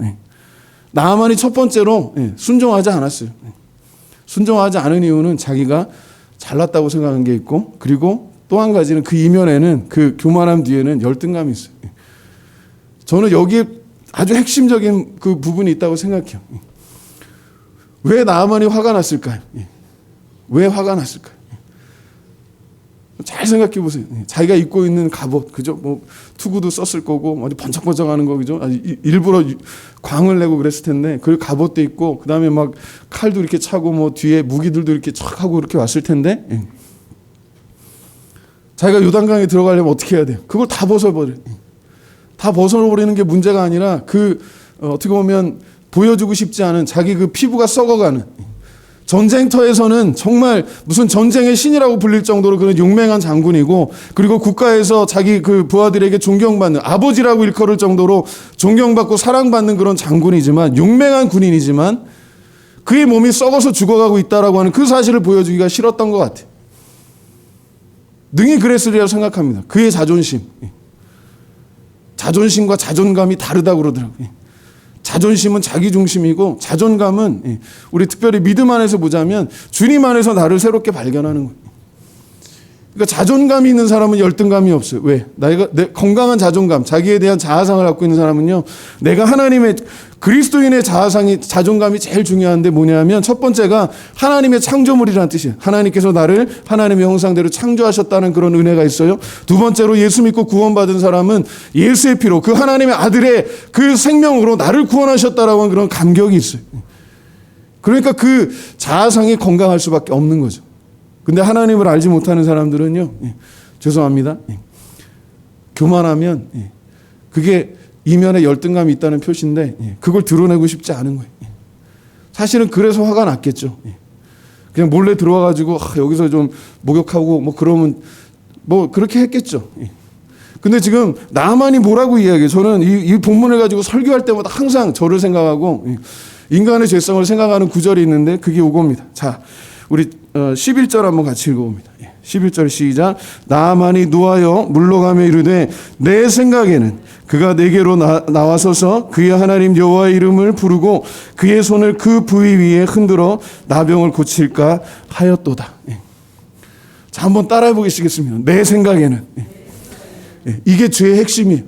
S3: 나하만이 첫 번째로 순종하지 않았어요. 순종하지 않은 이유는 자기가 잘났다고 생각한 게 있고, 그리고 또 한 가지는 그 이면에는 그 교만함 뒤에는 열등감이 있어요. 저는 여기에 아주 핵심적인 그 부분이 있다고 생각해요. 왜 나하만이 화가 났을까요? 왜 화가 났을까요? 잘 생각해 보세요. 자기가 입고 있는 갑옷, 그죠? 뭐 투구도 썼을 거고, 어디 번쩍번쩍하는 거, 그죠? 일부러 광을 내고 그랬을 텐데, 그 갑옷도 있고, 그 다음에 막 칼도 이렇게 차고, 뭐 뒤에 무기들도 이렇게 촥 하고 이렇게 왔을 텐데, 자기가 요단강에 들어가려면 어떻게 해야 돼요? 그걸 다 벗어버려요. 다 벗어버리는 게 문제가 아니라 어떻게 보면 보여주고 싶지 않은 자기 그 피부가 썩어가는, 전쟁터에서는 정말 무슨 전쟁의 신이라고 불릴 정도로 그런 용맹한 장군이고, 그리고 국가에서 자기 그 부하들에게 존경받는, 아버지라고 일컬을 정도로 존경받고 사랑받는 그런 장군이지만, 용맹한 군인이지만 그의 몸이 썩어서 죽어가고 있다라고 하는 그 사실을 보여주기가 싫었던 것 같아요. 능히 그랬으리라고 생각합니다. 그의 자존심과 자존감이 다르다고 그러더라고요. 자존심은 자기 중심이고, 자존감은 우리 특별히 믿음 안에서 보자면 주님 안에서 나를 새롭게 발견하는 거예요. 그러니까 자존감이 있는 사람은 열등감이 없어요. 왜? 내 건강한 자존감, 자기에 대한 자아상을 갖고 있는 사람은요, 내가 하나님의 그리스도인의 자존감이 제일 중요한데 뭐냐면, 첫 번째가 하나님의 창조물이라는 뜻이에요. 하나님께서 나를 하나님의 형상대로 창조하셨다는 그런 은혜가 있어요. 두 번째로 예수 믿고 구원받은 사람은 예수의 피로, 그 하나님의 아들의 그 생명으로 나를 구원하셨다라고 하는 그런 감격이 있어요. 그러니까 그 자아상이 건강할 수밖에 없는 거죠. 근데 하나님을 알지 못하는 사람들은요, 죄송합니다, 교만하면 그게 이면에 열등감이 있다는 표시인데 그걸 드러내고 싶지 않은 거예요. 사실은 그래서 화가 났겠죠. 그냥 몰래 들어와가지고 여기서 좀 목욕하고 뭐 그러면 뭐 그렇게 했겠죠. 근데 지금 나만이 뭐라고 이야기해요. 저는 이 본문을 가지고 설교할 때마다 항상 저를 생각하고 인간의 죄성을 생각하는 구절이 있는데 그게 이겁니다. 자, 우리 11절 한번 같이 읽어봅니다. 11절 시작. 나하만이 노하여 물러가며 이르되 내 생각에는 그가 내게로 나와서서 그의 하나님 여호와의 이름을 부르고 그의 손을 그 부위 위에 흔들어 나병을 고칠까 하였도다. 자, 한번 따라해 보시겠습니다. 내 생각에는. 이게 죄의 핵심이에요.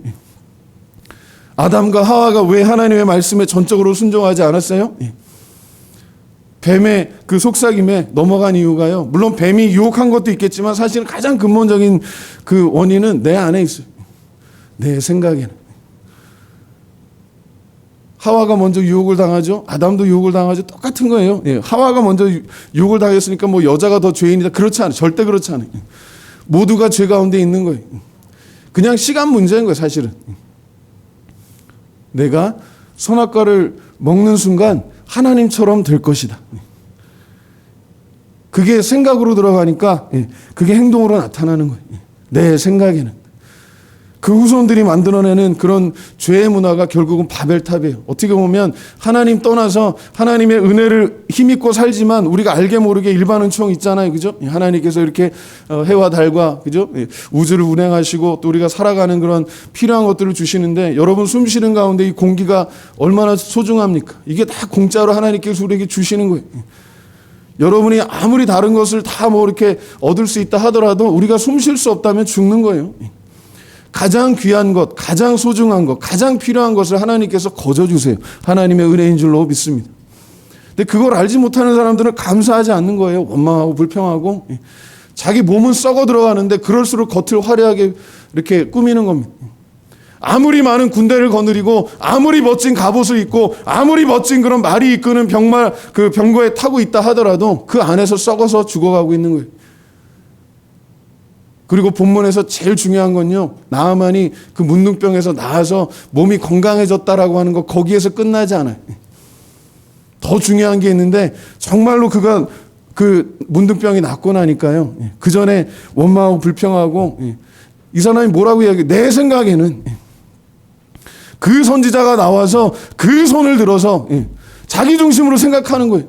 S3: 아담과 하와가 왜 하나님의 말씀에 전적으로 순종하지 않았어요? 뱀의 그 속삭임에 넘어간 이유가요, 물론 뱀이 유혹한 것도 있겠지만 사실은 가장 근본적인 그 원인은 내 안에 있어요. 내 생각에는. 하와가 먼저 유혹을 당하죠. 아담도 유혹을 당하죠. 똑같은 거예요. 하와가 먼저 유혹을 당했으니까 뭐 여자가 더 죄인이다. 그렇지 않아요. 절대 그렇지 않아요. 모두가 죄 가운데 있는 거예요. 그냥 시간 문제인 거예요, 사실은. 내가 선악과를 먹는 순간 하나님처럼 될 것이다. 그게 생각으로 들어가니까 그게 행동으로 나타나는 거예요. 내 생각에는. 그 후손들이 만들어내는 그런 죄의 문화가 결국은 바벨탑이에요. 어떻게 보면 하나님 떠나서 하나님의 은혜를 힘입고 살지만 우리가 알게 모르게 일반 은총 있잖아요. 그죠? 하나님께서 이렇게 해와 달과 그죠? 우주를 운행하시고 또 우리가 살아가는 그런 필요한 것들을 주시는데 여러분 숨 쉬는 가운데 이 공기가 얼마나 소중합니까? 이게 다 공짜로 하나님께서 우리에게 주시는 거예요. 여러분이 아무리 다른 것을 다 뭐 이렇게 얻을 수 있다 하더라도 우리가 숨 쉴 수 없다면 죽는 거예요. 가장 귀한 것, 가장 소중한 것, 가장 필요한 것을 하나님께서 거저주세요. 하나님의 은혜인 줄로 믿습니다. 근데 그걸 알지 못하는 사람들은 감사하지 않는 거예요. 원망하고 불평하고 자기 몸은 썩어 들어가는데 그럴수록 겉을 화려하게 이렇게 꾸미는 겁니다. 아무리 많은 군대를 거느리고 아무리 멋진 갑옷을 입고 아무리 멋진 그런 말이 이끄는 병말 그 병거에 타고 있다 하더라도 그 안에서 썩어서 죽어가고 있는 거예요. 그리고 본문에서 제일 중요한 건요, 나아만이 그 문둥병에서 나아서 몸이 건강해졌다라고 하는 거 거기에서 끝나지 않아요. 더 중요한 게 있는데 정말로 그가 그 문둥병이 낫고 나니까요, 그 전에 원망하고 불평하고 이 사람이 뭐라고 이야기해요? 내 생각에는 그 선지자가 나와서 그 손을 들어서 자기 중심으로 생각하는 거예요.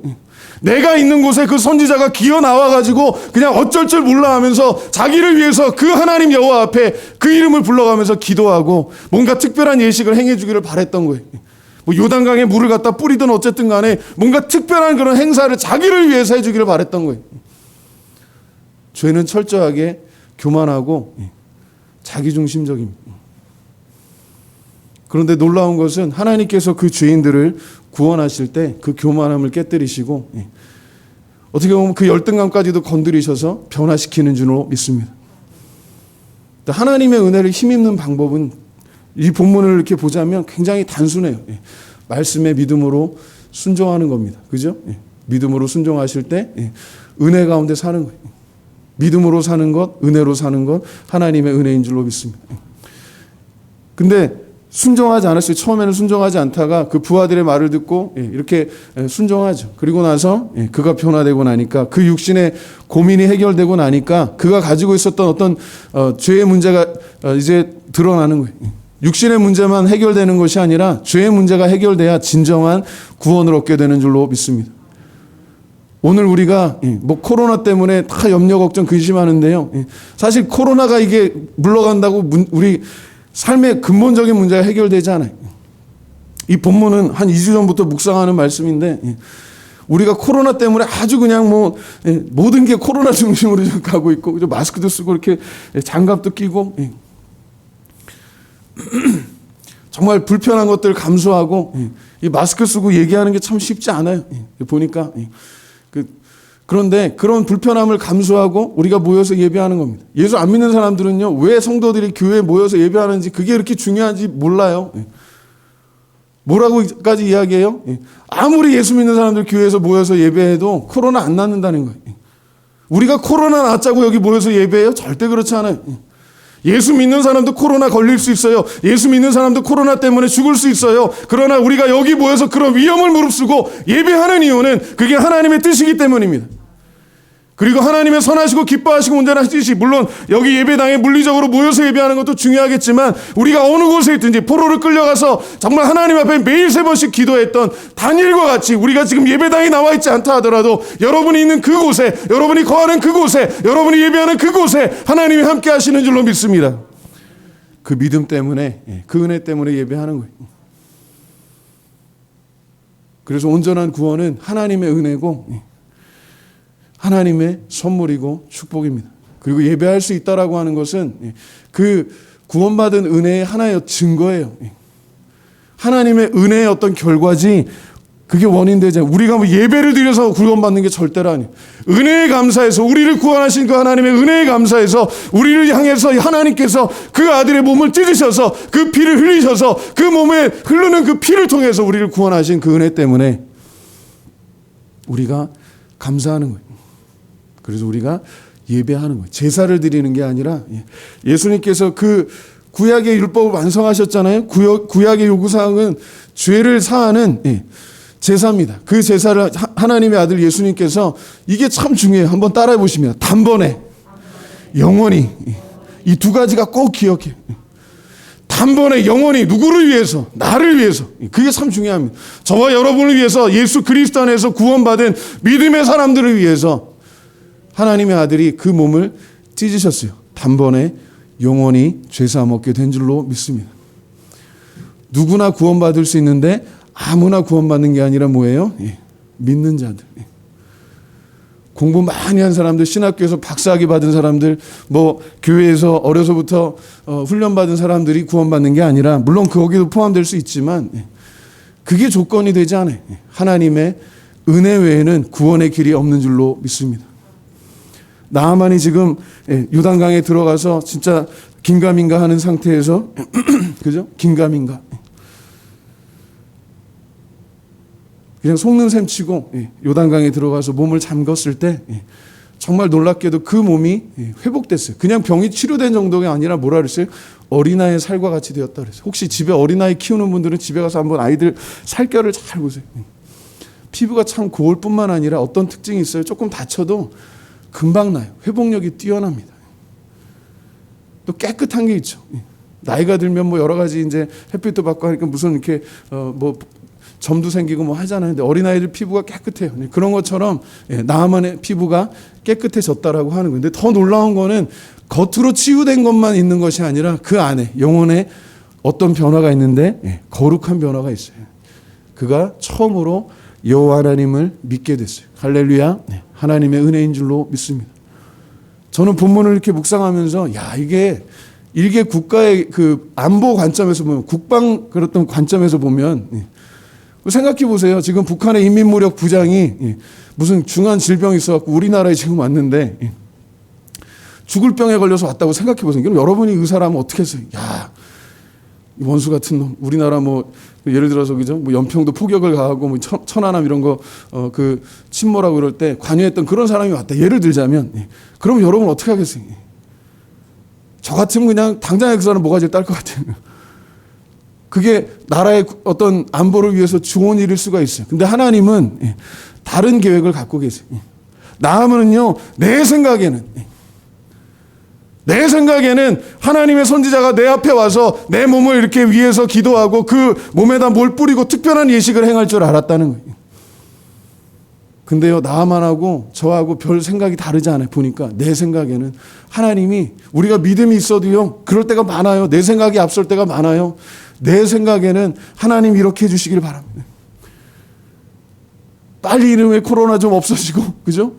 S3: 내가 있는 곳에 그 선지자가 기어 나와가지고 그냥 어쩔 줄 몰라 하면서 자기를 위해서 그 하나님 여호와 앞에 그 이름을 불러가면서 기도하고 뭔가 특별한 예식을 행해주기를 바랬던 거예요. 뭐 요단강에 물을 갖다 뿌리든 어쨌든 간에 뭔가 특별한 그런 행사를 자기를 위해서 해주기를 바랬던 거예요. 죄는 철저하게 교만하고 자기중심적입니다. 그런데 놀라운 것은 하나님께서 그 죄인들을 구원하실 때 그 교만함을 깨뜨리시고 어떻게 보면 그 열등감까지도 건드리셔서 변화시키는 줄로 믿습니다. 하나님의 은혜를 힘입는 방법은 이 본문을 이렇게 보자면 굉장히 단순해요. 말씀의 믿음으로 순종하는 겁니다. 그죠? 믿음으로 순종하실 때 은혜 가운데 사는 거예요. 믿음으로 사는 것, 은혜로 사는 것, 하나님의 은혜인 줄로 믿습니다. 근데 순종하지 않았어요. 처음에는 순종하지 않다가 그 부하들의 말을 듣고 이렇게 순종하죠. 그리고 나서 그가 변화되고 나니까 그 육신의 고민이 해결되고 나니까 그가 가지고 있었던 어떤 죄의 문제가 이제 드러나는 거예요. 육신의 문제만 해결되는 것이 아니라 죄의 문제가 해결돼야 진정한 구원을 얻게 되는 줄로 믿습니다. 오늘 우리가 뭐 코로나 때문에 다 염려 걱정 근심하는데요. 사실 코로나가 이게 물러간다고 우리 삶의 근본적인 문제가 해결되지 않아요. 이 본문은 한 2주 전부터 묵상하는 말씀인데 우리가 코로나 때문에 아주 그냥 뭐 모든 게 코로나 중심으로 가고 있고 마스크도 쓰고 이렇게 장갑도 끼고 정말 불편한 것들 감수하고 이 마스크 쓰고 얘기하는 게 참 쉽지 않아요. 보니까 그런데 그런 불편함을 감수하고 우리가 모여서 예배하는 겁니다. 예수 안 믿는 사람들은요, 왜 성도들이 교회에 모여서 예배하는지 그게 그렇게 중요한지 몰라요. 뭐라고까지 이야기해요? 아무리 예수 믿는 사람들 교회에서 모여서 예배해도 코로나 안 낫는다는 거예요. 우리가 코로나 낫자고 여기 모여서 예배해요? 절대 그렇지 않아요. 예수 믿는 사람도 코로나 걸릴 수 있어요. 예수 믿는 사람도 코로나 때문에 죽을 수 있어요. 그러나 우리가 여기 모여서 그런 위험을 무릅쓰고 예배하는 이유는 그게 하나님의 뜻이기 때문입니다. 그리고 하나님의 선하시고 기뻐하시고 온전한 뜻이 물론 여기 예배당에 물리적으로 모여서 예배하는 것도 중요하겠지만 우리가 어느 곳에 있든지 포로를 끌려가서 정말 하나님 앞에 매일 3번씩 기도했던 다니엘과 같이 우리가 지금 예배당에 나와 있지 않다 하더라도 여러분이 있는 그곳에, 여러분이 거하는 그곳에, 여러분이 예배하는 그곳에 하나님이 함께 하시는 줄로 믿습니다. 그 믿음 때문에, 그 은혜 때문에 예배하는 거예요. 그래서 온전한 구원은 하나님의 은혜고 하나님의 선물이고 축복입니다. 그리고 예배할 수 있다라고 하는 것은 그 구원받은 은혜의 하나의 증거예요. 하나님의 은혜의 어떤 결과지 그게 원인되지 않아요. 우리가 뭐 예배를 드려서 구원받는 게 절대로 아니에요. 은혜에 감사해서 우리를 구원하신 그 하나님의 은혜에 감사해서 우리를 향해서 하나님께서 그 아들의 몸을 찢으셔서 그 피를 흘리셔서 그 몸에 흐르는 그 피를 통해서 우리를 구원하신 그 은혜 때문에 우리가 감사하는 거예요. 그래서 우리가 예배하는 거예요. 제사를 드리는 게 아니라 예수님께서 그 구약의 율법을 완성하셨잖아요. 구약의 요구사항은 죄를 사하는 제사입니다. 그 제사를 하나님의 아들 예수님께서 이게 참 중요해요. 한번 따라해 보시면 단번에 영원히 이 두 가지가 꼭 기억해요. 단번에 영원히 누구를 위해서? 나를 위해서. 그게 참 중요합니다. 저와 여러분을 위해서, 예수 그리스도 안에서 구원받은 믿음의 사람들을 위해서 하나님의 아들이 그 몸을 찢으셨어요. 단번에 영원히 죄사함 얻게 된 줄로 믿습니다. 누구나 구원받을 수 있는데 아무나 구원받는 게 아니라 뭐예요? 믿는 자들. 공부 많이 한 사람들, 신학교에서 박사학위 받은 사람들, 뭐 교회에서 어려서부터 훈련받은 사람들이 구원받는 게 아니라, 물론 거기도 포함될 수 있지만 그게 조건이 되지 않아요. 하나님의 은혜 외에는 구원의 길이 없는 줄로 믿습니다. 나아만이 지금 요단강에 들어가서 진짜 긴가민가 하는 상태에서 그죠? 긴가민가. 그냥 속는 셈 치고 요단강에 들어가서 몸을 잠궜을 때 정말 놀랍게도 그 몸이 회복됐어요. 그냥 병이 치료된 정도가 아니라 뭐라 그랬어요? 어린아이의 살과 같이 되었다 그랬어요. 혹시 집에 어린아이 키우는 분들은 집에 가서 한번 아이들 살결을 잘 보세요. 피부가 참 고울 뿐만 아니라 어떤 특징이 있어요? 조금 다쳐도 금방 나요. 회복력이 뛰어납니다. 또 깨끗한 게 있죠. 나이가 들면 뭐 여러 가지 이제 햇빛도 받고 하니까 무슨 이렇게 뭐 점도 생기고 뭐 하잖아요. 근데 어린아이들 피부가 깨끗해요. 그런 것처럼 나만의 피부가 깨끗해졌다라고 하는 건데, 더 놀라운 거는 겉으로 치유된 것만 있는 것이 아니라 그 안에 영혼에 어떤 변화가 있는데 거룩한 변화가 있어요. 그가 처음으로 여호와 하나님을 믿게 됐어요. 할렐루야. 하나님의 은혜인 줄로 믿습니다. 저는 본문을 이렇게 묵상하면서 이게 국가의 그 안보 관점에서 보면, 국방 그랬던 관점에서 보면, 생각해 보세요. 지금 북한의 인민무력 부장이 무슨 중한 질병이 있어갖고 우리나라에 지금 왔는데 죽을 병에 걸려서 왔다고 생각해 보세요. 그럼 여러분이 의사라면 어떻게 했어요? 이 원수 같은 놈, 우리나라 뭐 예를 들어서 그죠? 뭐 연평도 포격을 가하고 뭐 천안함 이런 거 그 침몰하고 그럴 때 관여했던 그런 사람이 왔다. 예를 들자면, 그럼 여러분 어떻게 하겠어요? 저 같으면 그냥 당장에 그 사람 모가지를 딸 것 같아요. 그게 나라의 어떤 안보를 위해서 좋은 일일 수가 있어요. 근데 하나님은 다른 계획을 갖고 계세요. 나아만은요, 내 생각에는 하나님의 선지자가 내 앞에 와서 내 몸을 이렇게 위해서 기도하고 그 몸에다 뭘 뿌리고 특별한 예식을 행할 줄 알았다는 거예요. 근데요, 나아만하고 저하고 별 생각이 다르지 않아요. 보니까 내 생각에는 하나님이, 우리가 믿음이 있어도요, 그럴 때가 많아요. 내 생각이 앞설 때가 많아요. 내 생각에는 하나님 이렇게 해주시길 바랍니다. 빨리 이름의 코로나 좀 없어지고, 그죠?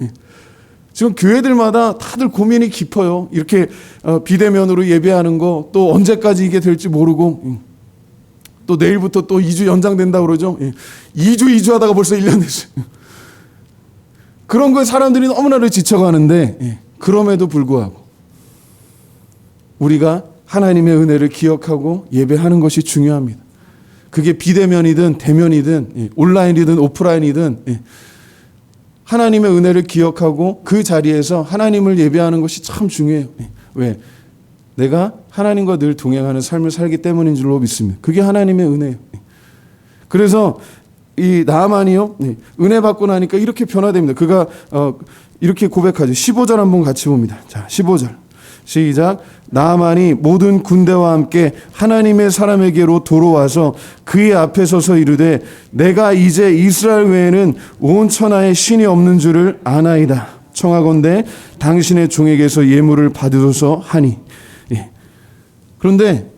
S3: 지금 교회들마다 다들 고민이 깊어요. 이렇게 비대면으로 예배하는 거, 또 언제까지 이게 될지 모르고, 또 내일부터 또 2주 연장된다고 그러죠. 2주 하다가 벌써 1년 됐어요. 그런 거에 사람들이 너무나도 지쳐가는데, 그럼에도 불구하고 우리가 하나님의 은혜를 기억하고 예배하는 것이 중요합니다. 그게 비대면이든 대면이든 온라인이든 오프라인이든 하나님의 은혜를 기억하고 그 자리에서 하나님을 예배하는 것이 참 중요해요. 왜? 내가 하나님과 늘 동행하는 삶을 살기 때문인 줄로 믿습니다. 그게 하나님의 은혜예요. 그래서 이 나아만이요, 은혜 받고 나니까 이렇게 변화됩니다. 그가 이렇게 고백하죠. 15절 한번 같이 봅니다. 자, 15절 시작. 나아만이 모든 군대와 함께 하나님의 사람에게로 돌아와서 그의 앞에 서서 이르되 내가 이제 이스라엘 외에는 온 천하에 신이 없는 줄을 아나이다. 청하건대 당신의 종에게서 예물을 받으소서 하니. 그런데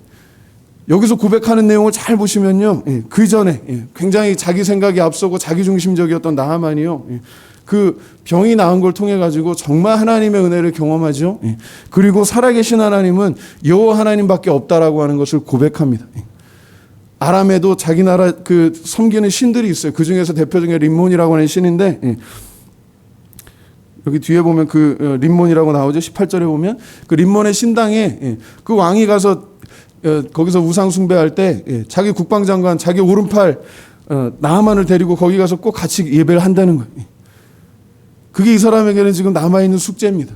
S3: 여기서 고백하는 내용을 잘 보시면요, 그 전에 굉장히 자기 생각이 앞서고 자기중심적이었던 나아만이요, 그 병이 나은 걸 통해 가지고 정말 하나님의 은혜를 경험하죠. 그리고 살아계신 하나님은 여호와 하나님밖에 없다라고 하는 것을 고백합니다. 아람에도 자기 나라 그 섬기는 신들이 있어요. 그 중에서 대표 중에 림몬이라고 하는 신인데, 여기 뒤에 보면 그 림몬이라고 나오죠. 18절에 보면 그 림몬의 신당에 그 왕이 가서 거기서 우상 숭배할 때 자기 국방장관, 자기 오른팔 나아만을 데리고 거기 가서 꼭 같이 예배를 한다는 거예요. 그게 이 사람에게는 지금 남아있는 숙제입니다.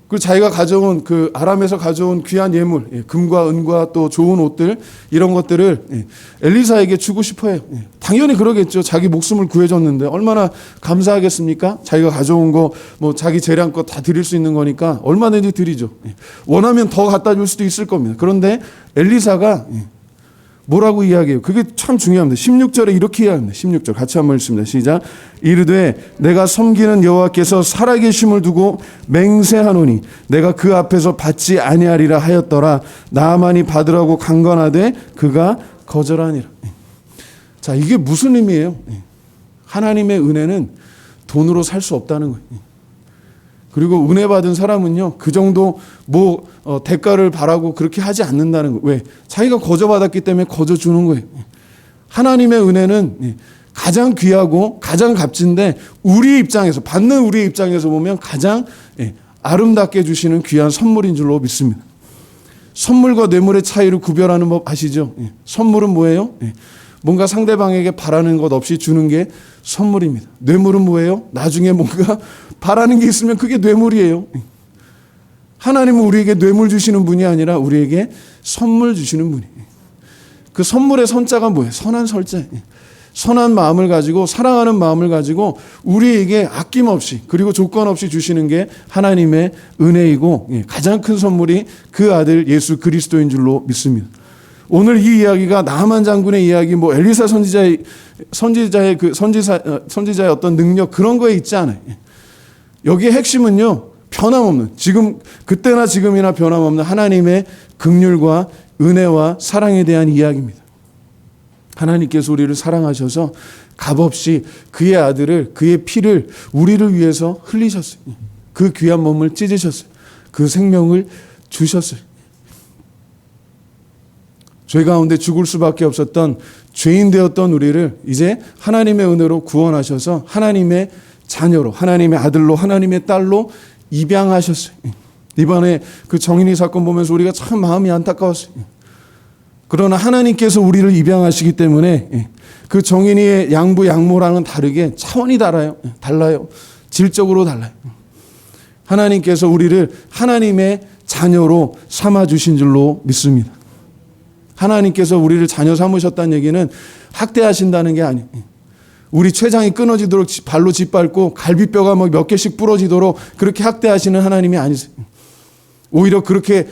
S3: 그리고 자기가 가져온 그 아람에서 가져온 귀한 예물, 금과 은과 또 좋은 옷들 이런 것들을 엘리사에게 주고 싶어해요. 당연히 그러겠죠. 자기 목숨을 구해줬는데 얼마나 감사하겠습니까? 자기가 가져온 거 뭐 자기 재량껏 다 드릴 수 있는 거니까 얼마든지 드리죠. 원하면 더 갖다 줄 수도 있을 겁니다. 그런데 엘리사가 뭐라고 이야기해요? 그게 참 중요합니다. 16절에 이렇게 이야기합니다. 16절 같이 한번 읽습니다. 시작. 이르되 내가 섬기는 여호와께서 살아계심을 두고 맹세하노니 내가 그 앞에서 받지 아니하리라 하였더라. 나아만이 받으라고 강건하되 그가 거절하니라. 자, 이게 무슨 의미예요? 하나님의 은혜는 돈으로 살 수 없다는 거예요. 그리고 은혜 받은 사람은요, 그 정도 대가를 바라고 그렇게 하지 않는다는 거예요. 왜? 자기가 거저 받았기 때문에 거저 주는 거예요. 하나님의 은혜는 가장 귀하고 가장 값진데 우리 입장에서, 받는 우리 입장에서 보면 가장 아름답게 주시는 귀한 선물인 줄로 믿습니다. 선물과 뇌물의 차이를 구별하는 법 아시죠? 선물은 뭐예요? 뭔가 상대방에게 바라는 것 없이 주는 게 선물입니다. 뇌물은 뭐예요? 나중에 뭔가 바라는 게 있으면 그게 뇌물이에요. 하나님은 우리에게 뇌물 주시는 분이 아니라 우리에게 선물 주시는 분이에요. 그 선물의 선자가 뭐예요? 선한 설자예요. 선한 마음을 가지고, 사랑하는 마음을 가지고 우리에게 아낌없이 그리고 조건 없이 주시는 게 하나님의 은혜이고, 가장 큰 선물이 그 아들 예수 그리스도인 줄로 믿습니다. 오늘 이 이야기가 나하만 장군의 이야기, 뭐 엘리사 선지자의 어떤 능력 그런 거에 있지 않아요. 여기에 핵심은요, 변함없는, 지금 그때나 지금이나 변함없는 하나님의 긍휼과 은혜와 사랑에 대한 이야기입니다. 하나님께서 우리를 사랑하셔서 값없이 그의 아들을, 그의 피를 우리를 위해서 흘리셨어요. 그 귀한 몸을 찢으셨어요. 그 생명을 주셨어요. 죄 가운데 죽을 수밖에 없었던 죄인 되었던 우리를 이제 하나님의 은혜로 구원하셔서 하나님의 자녀로, 하나님의 아들로, 하나님의 딸로 입양하셨어요. 이번에 그 정인이 사건 보면서 우리가 참 마음이 안타까웠어요. 그러나 하나님께서 우리를 입양하시기 때문에 그 정인이의 양부 양모랑은 다르게 차원이 달라요. 질적으로 달라요. 하나님께서 우리를 하나님의 자녀로 삼아주신 줄로 믿습니다. 하나님께서 우리를 자녀 삼으셨다는 얘기는 학대하신다는 게 아니에요. 우리 췌장이 끊어지도록 발로 짓밟고 갈비뼈가 몇 개씩 부러지도록 그렇게 학대하시는 하나님이 아니세요. 오히려 그렇게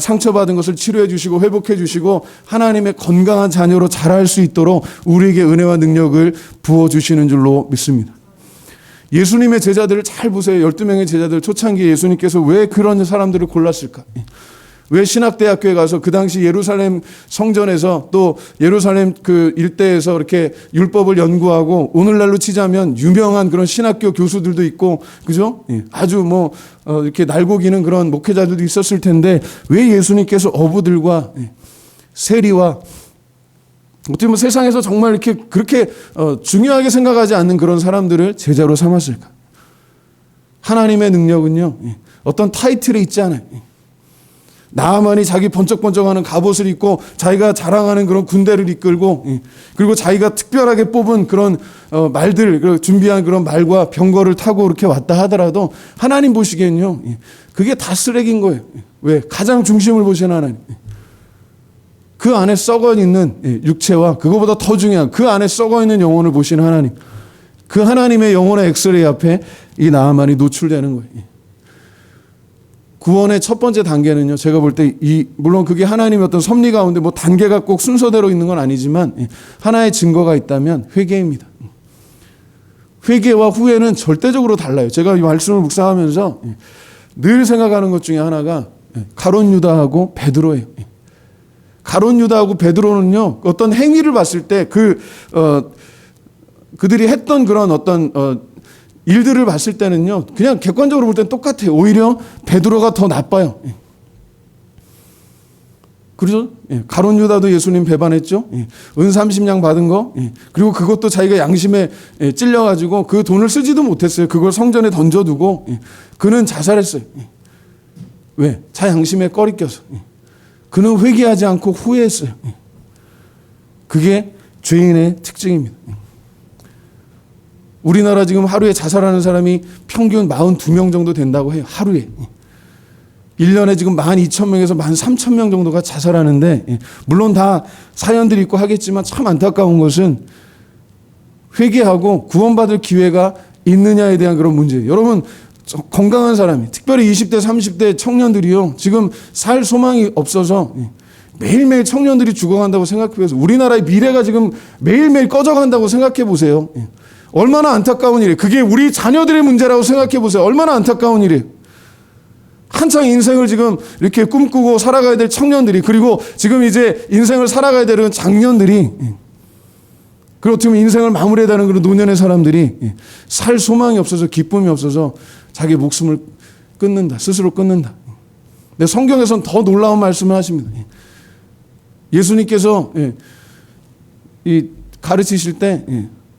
S3: 상처받은 것을 치료해 주시고 회복해 주시고 하나님의 건강한 자녀로 자랄 수 있도록 우리에게 은혜와 능력을 부어주시는 줄로 믿습니다. 예수님의 제자들을 잘 보세요. 12명의 제자들, 초창기에 예수님께서 왜 그런 사람들을 골랐을까? 왜 신학대학교에 가서 그 당시 예루살렘 성전에서 또 예루살렘 그 일대에서 이렇게 율법을 연구하고 오늘날로 치자면 유명한 그런 신학교 교수들도 있고, 그죠? 아주 이렇게 날고기는 그런 목회자들도 있었을 텐데 왜 예수님께서 어부들과 세리와 어떻게 보면 세상에서 정말 이렇게 그렇게 중요하게 생각하지 않는 그런 사람들을 제자로 삼았을까? 하나님의 능력은요, 어떤 타이틀에 있지 않아요. 나아만이 자기 번쩍번쩍하는 갑옷을 입고 자기가 자랑하는 그런 군대를 이끌고, 그리고 자기가 특별하게 뽑은 그런 말들, 준비한 그런 말과 병거를 타고 이렇게 왔다 하더라도 하나님 보시기엔요, 그게 다 쓰레기인 거예요. 왜? 가장 중심을 보시는 하나님. 그 안에 썩어 있는 육체와 그거보다 더 중요한 그 안에 썩어 있는 영혼을 보시는 하나님. 그 하나님의 영혼의 엑스레이 앞에 이 나아만이 노출되는 거예요. 구원의 첫 번째 단계는요, 제가 볼 때 물론 그게 하나님의 어떤 섭리 가운데 단계가 꼭 순서대로 있는 건 아니지만 하나의 증거가 있다면 회개입니다. 회개와 후회는 절대적으로 달라요. 제가 이 말씀을 묵상하면서 늘 생각하는 것 중에 하나가 가룟 유다하고 베드로예요. 가룟 유다하고 베드로는요, 어떤 행위를 봤을 때 그들이 했던 그런 어떤 일들을 봤을 때는요, 그냥 객관적으로 볼 때는 똑같아요. 오히려 베드로가 더 나빠요. 그렇죠? 가룟 유다도 예수님 배반했죠. 은 30냥 받은 거, 그리고 그것도 자기가 양심에 찔려가지고 그 돈을 쓰지도 못했어요. 그걸 성전에 던져두고 그는 자살했어요. 왜? 자 양심에 꺼리껴서. 그는 회개하지 않고 후회했어요. 그게 죄인의 특징입니다. 우리나라 지금 하루에 자살하는 사람이 평균 42명 정도 된다고 해요. 하루에.
S4: 1년에 지금 12,000명에서 13,000명 정도가 자살하는데, 물론 다 사연들이 있고 하겠지만 참 안타까운 것은 회개하고 구원받을 기회가 있느냐에 대한 그런 문제예요. 여러분, 건강한 사람이, 특별히 20대, 30대 청년들이요, 지금 살 소망이 없어서 매일매일 청년들이 죽어간다고 생각해 보세요. 우리나라의 미래가 지금 매일매일 꺼져간다고 생각해 보세요. 얼마나 안타까운 일이에요. 그게 우리 자녀들의 문제라고 생각해 보세요. 얼마나 안타까운 일이에요. 한창 인생을 지금 이렇게 꿈꾸고 살아가야 될 청년들이, 그리고 지금 이제 인생을 살아가야 되는 장년들이, 그리고 어떻게 보면 인생을 마무리해야 되는 그런 노년의 사람들이 살 소망이 없어서, 기쁨이 없어서 자기 목숨을 끊는다. 스스로 끊는다. 근데 성경에서는 더 놀라운 말씀을 하십니다. 예수님께서 이 가르치실 때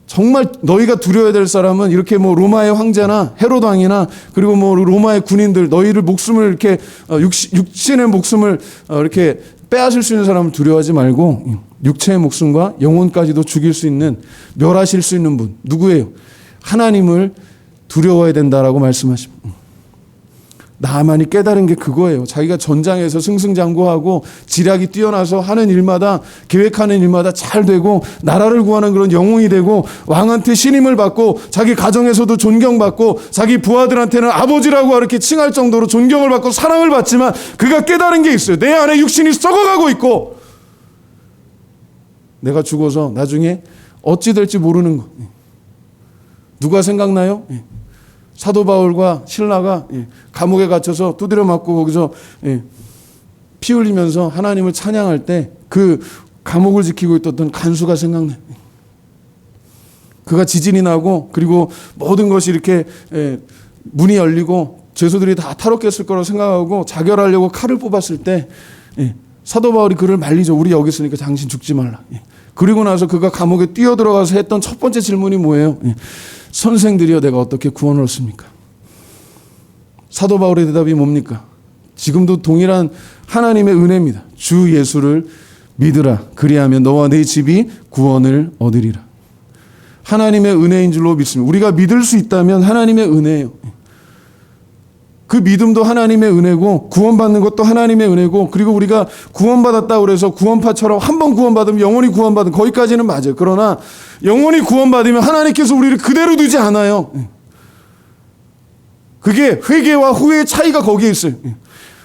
S4: 정말 너희가 두려워야 될 사람은 이렇게 뭐 로마의 황제나 헤롯 왕이나 그리고 뭐 로마의 군인들, 너희를 목숨을 이렇게 육신의 목숨을 이렇게 빼앗을 수 있는 사람을 두려워하지 말고 육체의 목숨과 영혼까지도 죽일 수 있는, 멸하실 수 있는 분 누구예요? 하나님을 두려워해야 된다라고 말씀하십니다. 나만이 깨달은 게 그거예요. 자기가 전장에서 승승장구하고 지략이 뛰어나서 하는 일마다, 계획하는 일마다 잘 되고 나라를 구하는 그런 영웅이 되고 왕한테 신임을 받고 자기 가정에서도 존경받고 자기 부하들한테는 아버지라고 이렇게 칭할 정도로 존경을 받고 사랑을 받지만 그가 깨달은 게 있어요. 내 안에 육신이 썩어가고 있고 내가 죽어서 나중에 어찌 될지 모르는 거. 누가 생각나요? 사도 바울과 실라가 감옥에 갇혀서 두드려 맞고 거기서 피 흘리면서 하나님을 찬양할 때 그 감옥을 지키고 있었던 간수가 생각나요. 그가 지진이 나고 그리고 모든 것이 이렇게 문이 열리고 죄수들이 다 탈옥했을 거라고 생각하고 자결하려고 칼을 뽑았을 때 사도 바울이 그를 말리죠. 우리 여기 있으니까 당신 죽지 말라. 그리고 나서 그가 감옥에 뛰어들어가서 했던 첫 번째 질문이 뭐예요? 선생들이여, 내가 어떻게 구원을 얻습니까? 사도 바울의 대답이 뭡니까? 지금도 동일한 하나님의 은혜입니다. 주 예수를 믿으라. 그리하면 너와 네 집이 구원을 얻으리라. 하나님의 은혜인 줄로 믿습니다. 우리가 믿을 수 있다면 하나님의 은혜예요. 그 믿음도 하나님의 은혜고 구원받는 것도 하나님의 은혜고, 그리고 우리가 구원받았다고 그래서 구원파처럼 한 번 구원받으면 영원히 구원받은, 거기까지는 맞아요. 그러나 영원히 구원받으면 하나님께서 우리를 그대로 두지 않아요. 그게 회개와 후회의 차이가 거기에 있어요.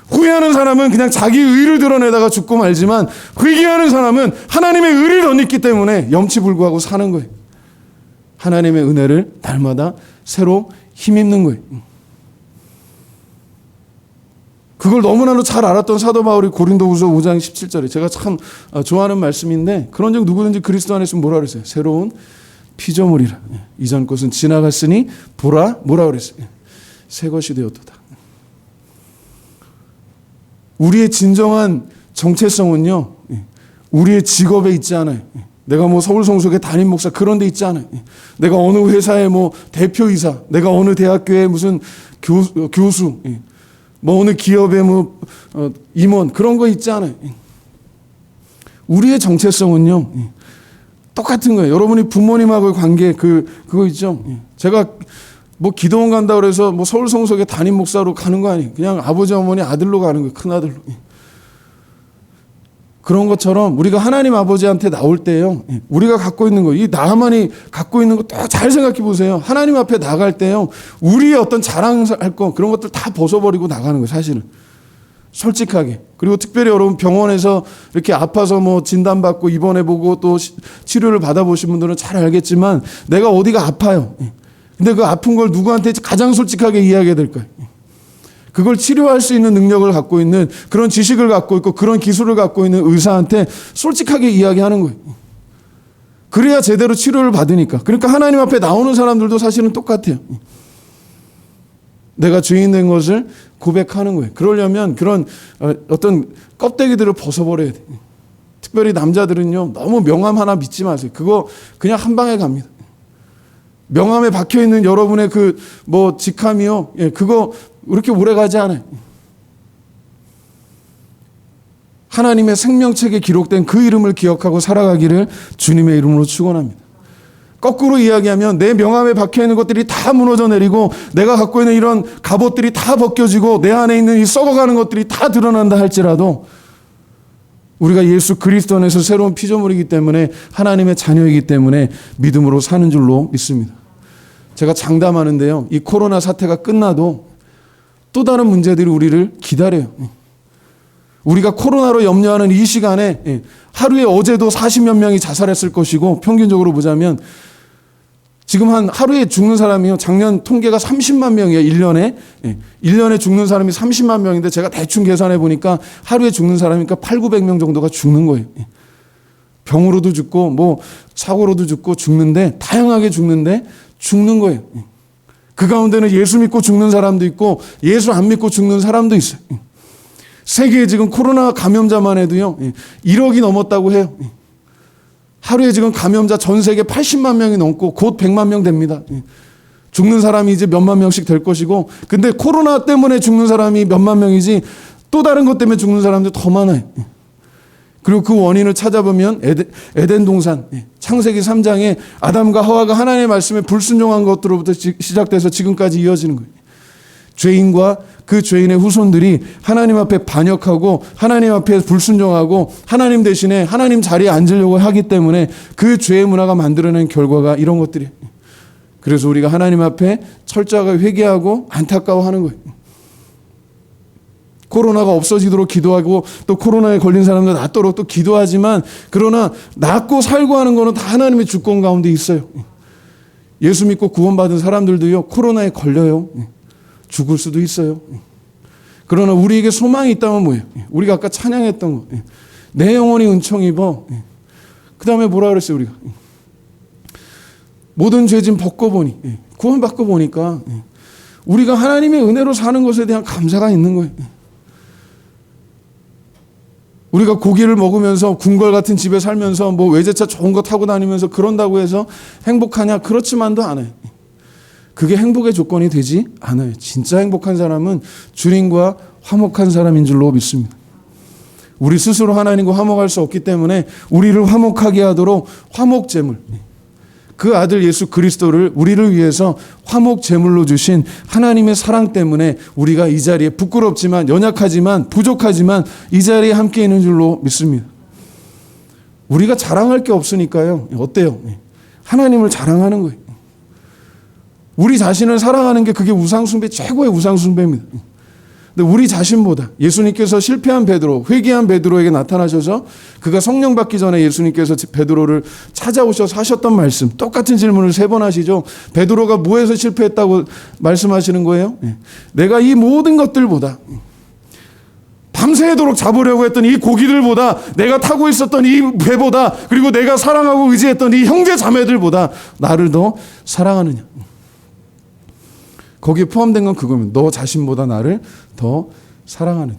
S4: 후회하는 사람은 그냥 자기 의를 드러내다가 죽고 말지만, 회개하는 사람은 하나님의 의를 덧입기 때문에 염치불구하고 사는 거예요. 하나님의 은혜를 날마다 새로 힘입는 거예요. 그걸 너무나도 잘 알았던 사도 바울이 고린도후서 5장 17절에, 제가 참 좋아하는 말씀인데, 그런즉 누구든지 그리스도 안에 있으면 뭐라 그랬어요? 새로운 피조물이라. 이전 것은 지나갔으니 보라, 뭐라 그랬어요? 새 것이 되었도다. 우리의 진정한 정체성은요, 우리의 직업에 있지 않아요. 내가 뭐 서울성속의 담임 목사 그런 데 있지 않아요. 내가 어느 회사의 뭐 대표이사, 내가 어느 대학교의 무슨 교수, 뭐 어느 기업의 뭐 임원, 그런 거 있지 않아요. 우리의 정체성은요 똑같은 거예요. 여러분이 부모님하고의 관계 그거 있죠. 제가 뭐 기도원 간다 그래서 뭐 서울성속의 담임 목사로 가는 거 아니에요. 그냥 아버지 어머니 아들로 가는 거예요. 큰 아들로. 그런 것처럼 우리가 하나님 아버지한테 나올 때요, 우리가 갖고 있는 거, 이 나만이 갖고 있는 거 잘 생각해 보세요. 하나님 앞에 나갈 때요, 우리의 어떤 자랑할 거, 그런 것들 다 벗어버리고 나가는 거예요, 사실은. 솔직하게. 그리고 특별히 여러분 병원에서 이렇게 아파서 뭐 진단받고 입원해보고 또 치료를 받아보신 분들은 잘 알겠지만, 내가 어디가 아파요. 근데 그 아픈 걸 누구한테 가장 솔직하게 이야기해야 될까요? 그걸 치료할 수 있는 능력을 갖고 있는, 그런 지식을 갖고 있고 그런 기술을 갖고 있는 의사한테 솔직하게 이야기하는 거예요. 그래야 제대로 치료를 받으니까. 그러니까 하나님 앞에 나오는 사람들도 사실은 똑같아요. 내가 죄인 된 것을 고백하는 거예요. 그러려면 그런 어떤 껍데기들을 벗어버려야 돼요. 특별히 남자들은요, 너무 명함 하나 믿지 마세요. 그거 그냥 한 방에 갑니다. 명함에 박혀 있는 여러분의 그 뭐 직함이요, 그거 그렇게 오래 가지 않아요. 하나님의 생명책에 기록된 그 이름을 기억하고 살아가기를 주님의 이름으로 축원합니다. 거꾸로 이야기하면 내 명함에 박혀 있는 것들이 다 무너져 내리고 내가 갖고 있는 이런 갑옷들이 다 벗겨지고 내 안에 있는 이 썩어가는 것들이 다 드러난다 할지라도 우리가 예수 그리스도 안에서 새로운 피조물이기 때문에 하나님의 자녀이기 때문에 믿음으로 사는 줄로 믿습니다. 제가 장담하는데요. 이 코로나 사태가 끝나도 또 다른 문제들이 우리를 기다려요. 우리가 코로나로 염려하는 이 시간에 하루에 어제도 40몇 명이 자살했을 것이고 평균적으로 보자면 지금 한 하루에 죽는 사람이요. 작년 통계가 30만 명이에요. 1년에. 1년에 죽는 사람이 30만 명인데 제가 대충 계산해 보니까 하루에 죽는 사람이니까 800~900명 정도가 죽는 거예요. 병으로도 죽고 뭐 사고로도 죽고 죽는데 다양하게 죽는 거예요. 그 가운데는 예수 믿고 죽는 사람도 있고 예수 안 믿고 죽는 사람도 있어요. 세계에 지금 코로나 감염자만 해도요. 1억이 넘었다고 해요. 하루에 지금 감염자 전 세계 80만 명이 넘고 곧 100만 명 됩니다. 죽는 사람이 이제 몇만 명씩 될 것이고 근데 코로나 때문에 죽는 사람이 몇만 명이지 또 다른 것 때문에 죽는 사람들 더 많아요. 그리고 그 원인을 찾아보면 에덴 동산 창세기 3장에 아담과 하와가 하나님의 말씀에 불순종한 것으로부터 시작돼서 지금까지 이어지는 거예요. 죄인과 그 죄인의 후손들이 하나님 앞에 반역하고 하나님 앞에 불순종하고 하나님 대신에 하나님 자리에 앉으려고 하기 때문에 그 죄의 문화가 만들어낸 결과가 이런 것들이에요. 그래서 우리가 하나님 앞에 철저하게 회개하고 안타까워하는 거예요. 코로나가 없어지도록 기도하고 또 코로나에 걸린 사람들 낫도록 또 기도하지만 그러나 낫고 살고 하는 거는 다 하나님의 주권 가운데 있어요. 예수 믿고 구원받은 사람들도요 코로나에 걸려요. 죽을 수도 있어요. 그러나 우리에게 소망이 있다면 뭐예요? 우리가 아까 찬양했던 거. 내 영혼이 은총 입어. 그 다음에 뭐라 그랬어요 우리가? 모든 죄짐 벗고 보니 구원받고 보니까 우리가 하나님의 은혜로 사는 것에 대한 감사가 있는 거예요. 우리가 고기를 먹으면서 궁궐 같은 집에 살면서 뭐 외제차 좋은 거 타고 다니면서 그런다고 해서 행복하냐? 그렇지만도 않아요. 그게 행복의 조건이 되지 않아요. 진짜 행복한 사람은 주님과 화목한 사람인 줄로 믿습니다. 우리 스스로 하나님과 화목할 수 없기 때문에 우리를 화목하게 하도록 화목제물, 그 아들 예수 그리스도를 우리를 위해서 화목제물로 주신 하나님의 사랑 때문에 우리가 이 자리에 부끄럽지만 연약하지만 부족하지만 이 자리에 함께 있는 줄로 믿습니다. 우리가 자랑할 게 없으니까요. 어때요? 하나님을 자랑하는 거예요. 우리 자신을 사랑하는 게 그게 우상숭배 최고의 우상숭배입니다. 근데 우리 자신보다 예수님께서 실패한 베드로, 회개한 베드로에게 나타나셔서 그가 성령 받기 전에 예수님께서 베드로를 찾아오셔서 하셨던 말씀, 똑같은 질문을 3번 하시죠. 베드로가 뭐에서 실패했다고 말씀하시는 거예요? 내가 이 모든 것들보다 밤새도록 잡으려고 했던 이 고기들보다 내가 타고 있었던 이 배보다 그리고 내가 사랑하고 의지했던 이 형제 자매들보다 나를 더 사랑하느냐. 거기에 포함된 건 그거면 너 자신보다 나를 더 사랑하는.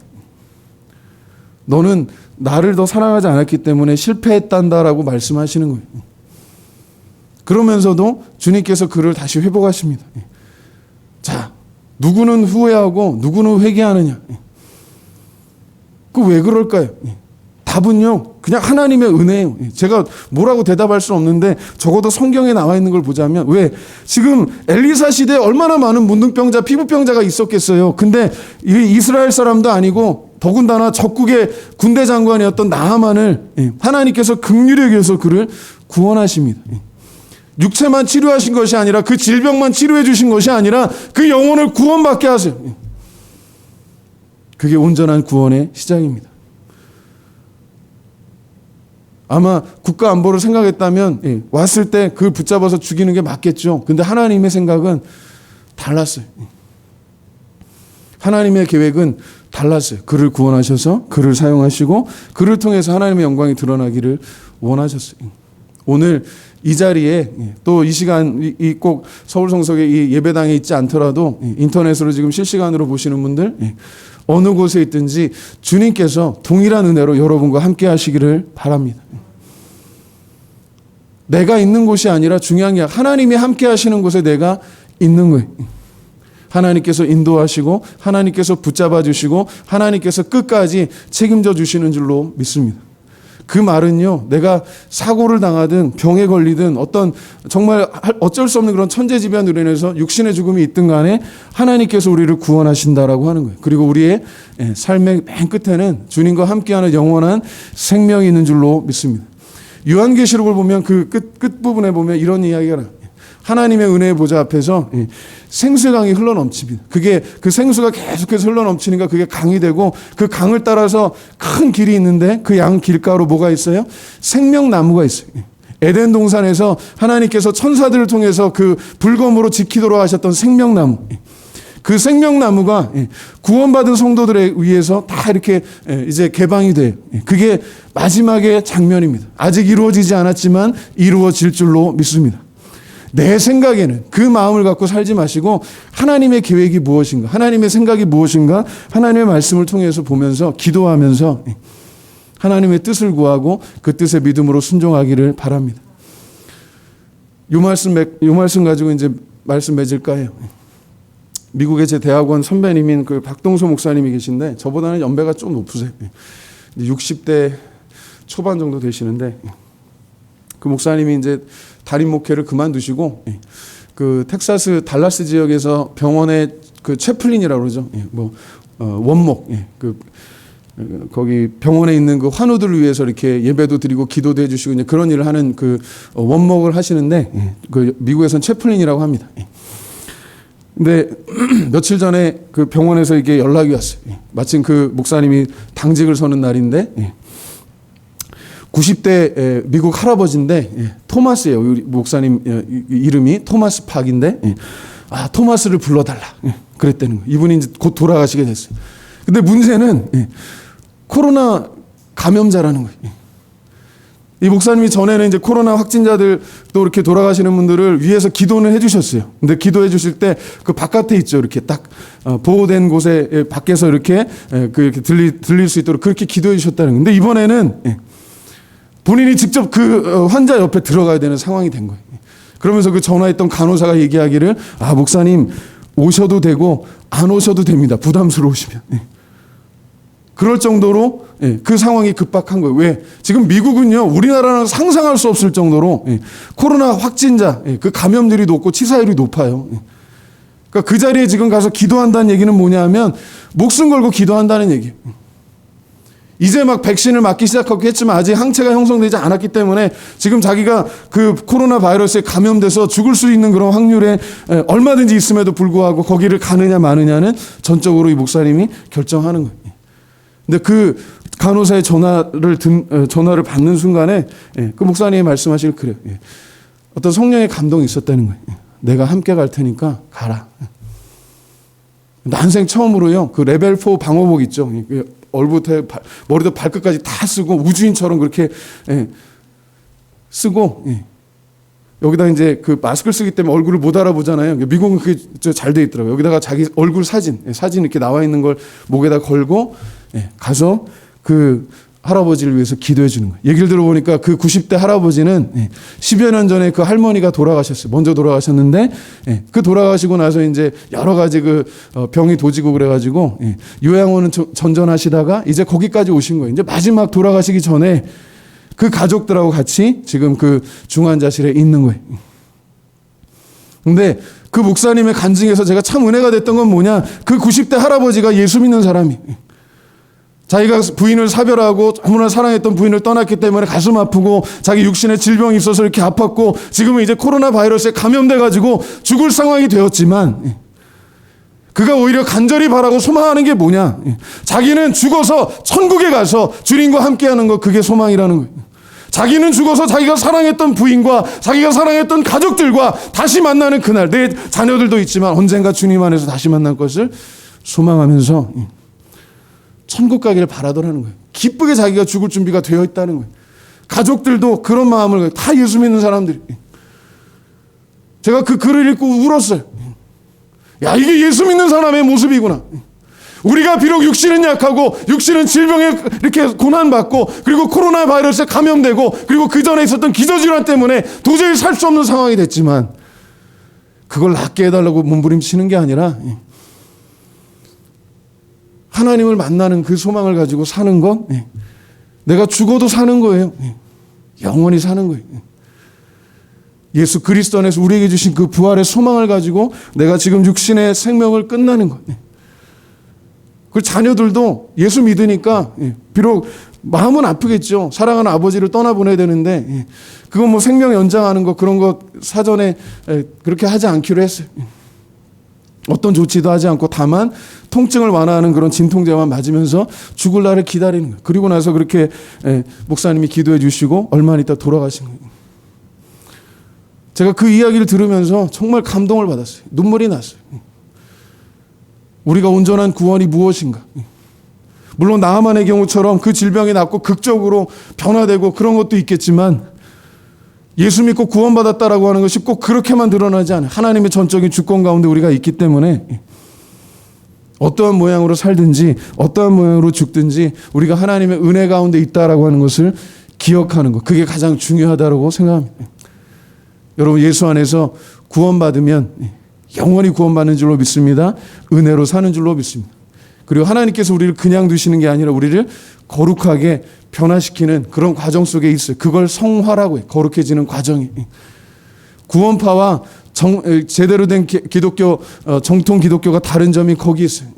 S4: 너는 나를 더 사랑하지 않았기 때문에 실패했단다라고 말씀하시는 거예요. 그러면서도 주님께서 그를 다시 회복하십니다. 자, 누구는 후회하고 누구는 회개하느냐. 그 왜 그럴까요? 답은요, 그냥 하나님의 은혜예요. 제가 뭐라고 대답할 수는 없는데 적어도 성경에 나와 있는 걸 보자면 왜 지금 엘리사 시대에 얼마나 많은 문둥병자, 피부병자가 있었겠어요. 근데 이스라엘 사람도 아니고 더군다나 적국의 군대 장관이었던 나하만을 하나님께서 긍휼히 여겨서 그를 구원하십니다. 육체만 치료하신 것이 아니라 그 질병만 치료해 주신 것이 아니라 그 영혼을 구원받게 하세요. 그게 온전한 구원의 시작입니다. 아마 국가 안보를 생각했다면 왔을 때 그걸 붙잡아서 죽이는 게 맞겠죠. 근데 하나님의 생각은 달랐어요. 하나님의 계획은 달랐어요. 그를 구원하셔서 그를 사용하시고 그를 통해서 하나님의 영광이 드러나기를 원하셨어요. 오늘 이 자리에 또 이 시간 꼭 서울 성석의 이 예배당에 있지 않더라도 인터넷으로 지금 실시간으로 보시는 분들 어느 곳에 있든지 주님께서 동일한 은혜로 여러분과 함께 하시기를 바랍니다. 내가 있는 곳이 아니라 중요한 게 하나님이 함께 하시는 곳에 내가 있는 거예요. 하나님께서 인도하시고 하나님께서 붙잡아 주시고 하나님께서 끝까지 책임져 주시는 줄로 믿습니다. 그 말은요, 내가 사고를 당하든 병에 걸리든 어떤 정말 어쩔 수 없는 그런 천재지변으로 인해서 육신의 죽음이 있든 간에 하나님께서 우리를 구원하신다라고 하는 거예요. 그리고 우리의 삶의 맨 끝에는 주님과 함께하는 영원한 생명이 있는 줄로 믿습니다. 요한계시록을 보면 그 끝부분에 보면 이런 이야기가 나와요. 하나님의 은혜의 보좌 앞에서 생수강이 흘러넘칩니다. 그게 그 생수가 계속해서 흘러넘치니까 그게 강이 되고 그 강을 따라서 큰 길이 있는데 그 양 길가로 뭐가 있어요? 생명나무가 있어요. 에덴 동산에서 하나님께서 천사들을 통해서 그 불검으로 지키도록 하셨던 생명나무. 그 생명나무가 구원받은 성도들에 의해서 다 이렇게 이제 개방이 돼요. 그게 마지막의 장면입니다. 아직 이루어지지 않았지만 이루어질 줄로 믿습니다. 내 생각에는 그 마음을 갖고 살지 마시고 하나님의 계획이 무엇인가, 하나님의 생각이 무엇인가, 하나님의 말씀을 통해서 보면서 기도하면서 하나님의 뜻을 구하고 그 뜻에 믿음으로 순종하기를 바랍니다. 요 말씀 가지고 이제 말씀 맺을까 해요. 미국의 제 대학원 선배님인 그 박동소 목사님이 계신데 저보다는 연배가 좀 높으세요. 60대 초반 정도 되시는데 그 목사님이 이제 달인 목회를 그만두시고 그 텍사스 달라스 지역에서 병원의 그 채플린이라고 그러죠. 원목 그 거기 병원에 있는 그 환우들을 위해서 이렇게 예배도 드리고 기도도 해주시고 이제 그런 일을 하는 그 원목을 하시는데 그 미국에선 채플린이라고 합니다. 근데 며칠 전에 그 병원에서 이게 연락이 왔어요. 마침 그 목사님이 당직을 서는 날인데 90대 미국 할아버지인데 토마스예요. 우리 목사님 이름이 토마스 팍인데 토마스를 불러달라 그랬다는 거예요. 이분이 이제 곧 돌아가시게 됐어요. 근데 문제는 코로나 감염자라는 거예요. 이 목사님이 전에는 이제 코로나 확진자들 또 이렇게 돌아가시는 분들을 위해서 기도는 해주셨어요. 근데 기도해 주실 때 그 바깥에 있죠. 이렇게 딱 보호된 곳에 밖에서 이렇게 이렇게 들릴 수 있도록 그렇게 기도해 주셨다는 거예요. 근데 이번에는 본인이 직접 그 환자 옆에 들어가야 되는 상황이 된 거예요. 그러면서 그 전화했던 간호사가 얘기하기를 목사님 오셔도 되고 안 오셔도 됩니다. 부담스러우시면. 그럴 정도로 그 상황이 급박한 거예요. 왜? 지금 미국은요, 우리나라는 상상할 수 없을 정도로 코로나 확진자, 그 감염률이 높고 치사율이 높아요. 그러니까 그 자리에 지금 가서 기도한다는 얘기는 뭐냐 하면 목숨 걸고 기도한다는 얘기예요. 이제 막 백신을 맞기 시작하고 했지만 아직 항체가 형성되지 않았기 때문에 지금 자기가 그 코로나 바이러스에 감염돼서 죽을 수 있는 그런 확률에 얼마든지 있음에도 불구하고 거기를 가느냐 마느냐는 전적으로 이 목사님이 결정하는 거예요. 근데 그 간호사의 전화를 받는 순간에 그 목사님이 말씀하시길 그래요. 어떤 성령의 감동이 있었다는 거예요. 내가 함께 갈 테니까 가라. 난생 처음으로요. 그 레벨 4 방호복 있죠. 얼부터 머리도 발끝까지 다 쓰고 우주인처럼 그렇게 쓰고 여기다 이제 그 마스크를 쓰기 때문에 얼굴을 못 알아보잖아요. 미국은 그게 잘 돼 있더라고요. 여기다가 자기 얼굴 사진 이렇게 나와 있는 걸 목에다 걸고 가서 그 할아버지를 위해서 기도해 주는 거예요. 얘기를 들어보니까 그 90대 할아버지는 10여 년 전에 그 할머니가 돌아가셨어요. 먼저 돌아가셨는데 그 돌아가시고 나서 이제 여러 가지 그 병이 도지고 그래가지고 요양원은 전전하시다가 이제 거기까지 오신 거예요. 이제 마지막 돌아가시기 전에 그 가족들하고 같이 지금 그 중환자실에 있는 거예요. 근데 그 목사님의 간증에서 제가 참 은혜가 됐던 건 뭐냐? 그 90대 할아버지가 예수 믿는 사람이 자기가 부인을 사별하고 너무나 사랑했던 부인을 떠났기 때문에 가슴 아프고 자기 육신에 질병이 있어서 이렇게 아팠고 지금은 이제 코로나 바이러스에 감염돼가지고 죽을 상황이 되었지만 그가 오히려 간절히 바라고 소망하는 게 뭐냐? 자기는 죽어서 천국에 가서 주님과 함께하는 것, 그게 소망이라는 거예요. 자기는 죽어서 자기가 사랑했던 부인과 자기가 사랑했던 가족들과 다시 만나는 그날, 내 자녀들도 있지만 언젠가 주님 안에서 다시 만날 것을 소망하면서 천국 가기를 바라더라는 거예요. 기쁘게 자기가 죽을 준비가 되어 있다는 거예요. 가족들도 그런 마음을 다 예수 믿는 사람들이. 제가 그 글을 읽고 울었어요. 야, 이게 예수 믿는 사람의 모습이구나. 우리가 비록 육신은 약하고 육신은 질병에 이렇게 고난받고 그리고 코로나 바이러스에 감염되고 그리고 그 전에 있었던 기저질환 때문에 도저히 살 수 없는 상황이 됐지만 그걸 낫게 해달라고 몸부림치는 게 아니라 하나님을 만나는 그 소망을 가지고 사는 건 내가 죽어도 사는 거예요. 영원히 사는 거예요. 예수 그리스도 안에서 우리에게 주신 그 부활의 소망을 가지고 내가 지금 육신의 생명을 끝나는 것. 그 자녀들도 예수 믿으니까 비록 마음은 아프겠죠. 사랑하는 아버지를 떠나보내야 되는데 그건 뭐 생명 연장하는 거 그런 거 사전에 그렇게 하지 않기로 했어요. 어떤 조치도 하지 않고 다만 통증을 완화하는 그런 진통제만 맞으면서 죽을 날을 기다리는 거예요. 그리고 나서 그렇게 목사님이 기도해 주시고 얼마 있다 돌아가신 거예요. 제가 그 이야기를 들으면서 정말 감동을 받았어요. 눈물이 났어요. 우리가 온전한 구원이 무엇인가? 물론 나아만의 경우처럼 그 질병이 낫고 극적으로 변화되고 그런 것도 있겠지만 예수 믿고 구원받았다라고 하는 것이 꼭 그렇게만 드러나지 않아요. 하나님의 전적인 주권 가운데 우리가 있기 때문에 어떠한 모양으로 살든지 어떠한 모양으로 죽든지 우리가 하나님의 은혜 가운데 있다라고 하는 것을 기억하는 것. 그게 가장 중요하다고 생각합니다. 여러분 예수 안에서 구원받으면 영원히 구원받는 줄로 믿습니다. 은혜로 사는 줄로 믿습니다. 그리고 하나님께서 우리를 그냥 두시는 게 아니라 우리를 거룩하게 변화시키는 그런 과정 속에 있어요. 그걸 성화라고 해요. 거룩해지는 과정이. 구원파와 제대로 된 기독교 정통 기독교가 다른 점이 거기 있어요.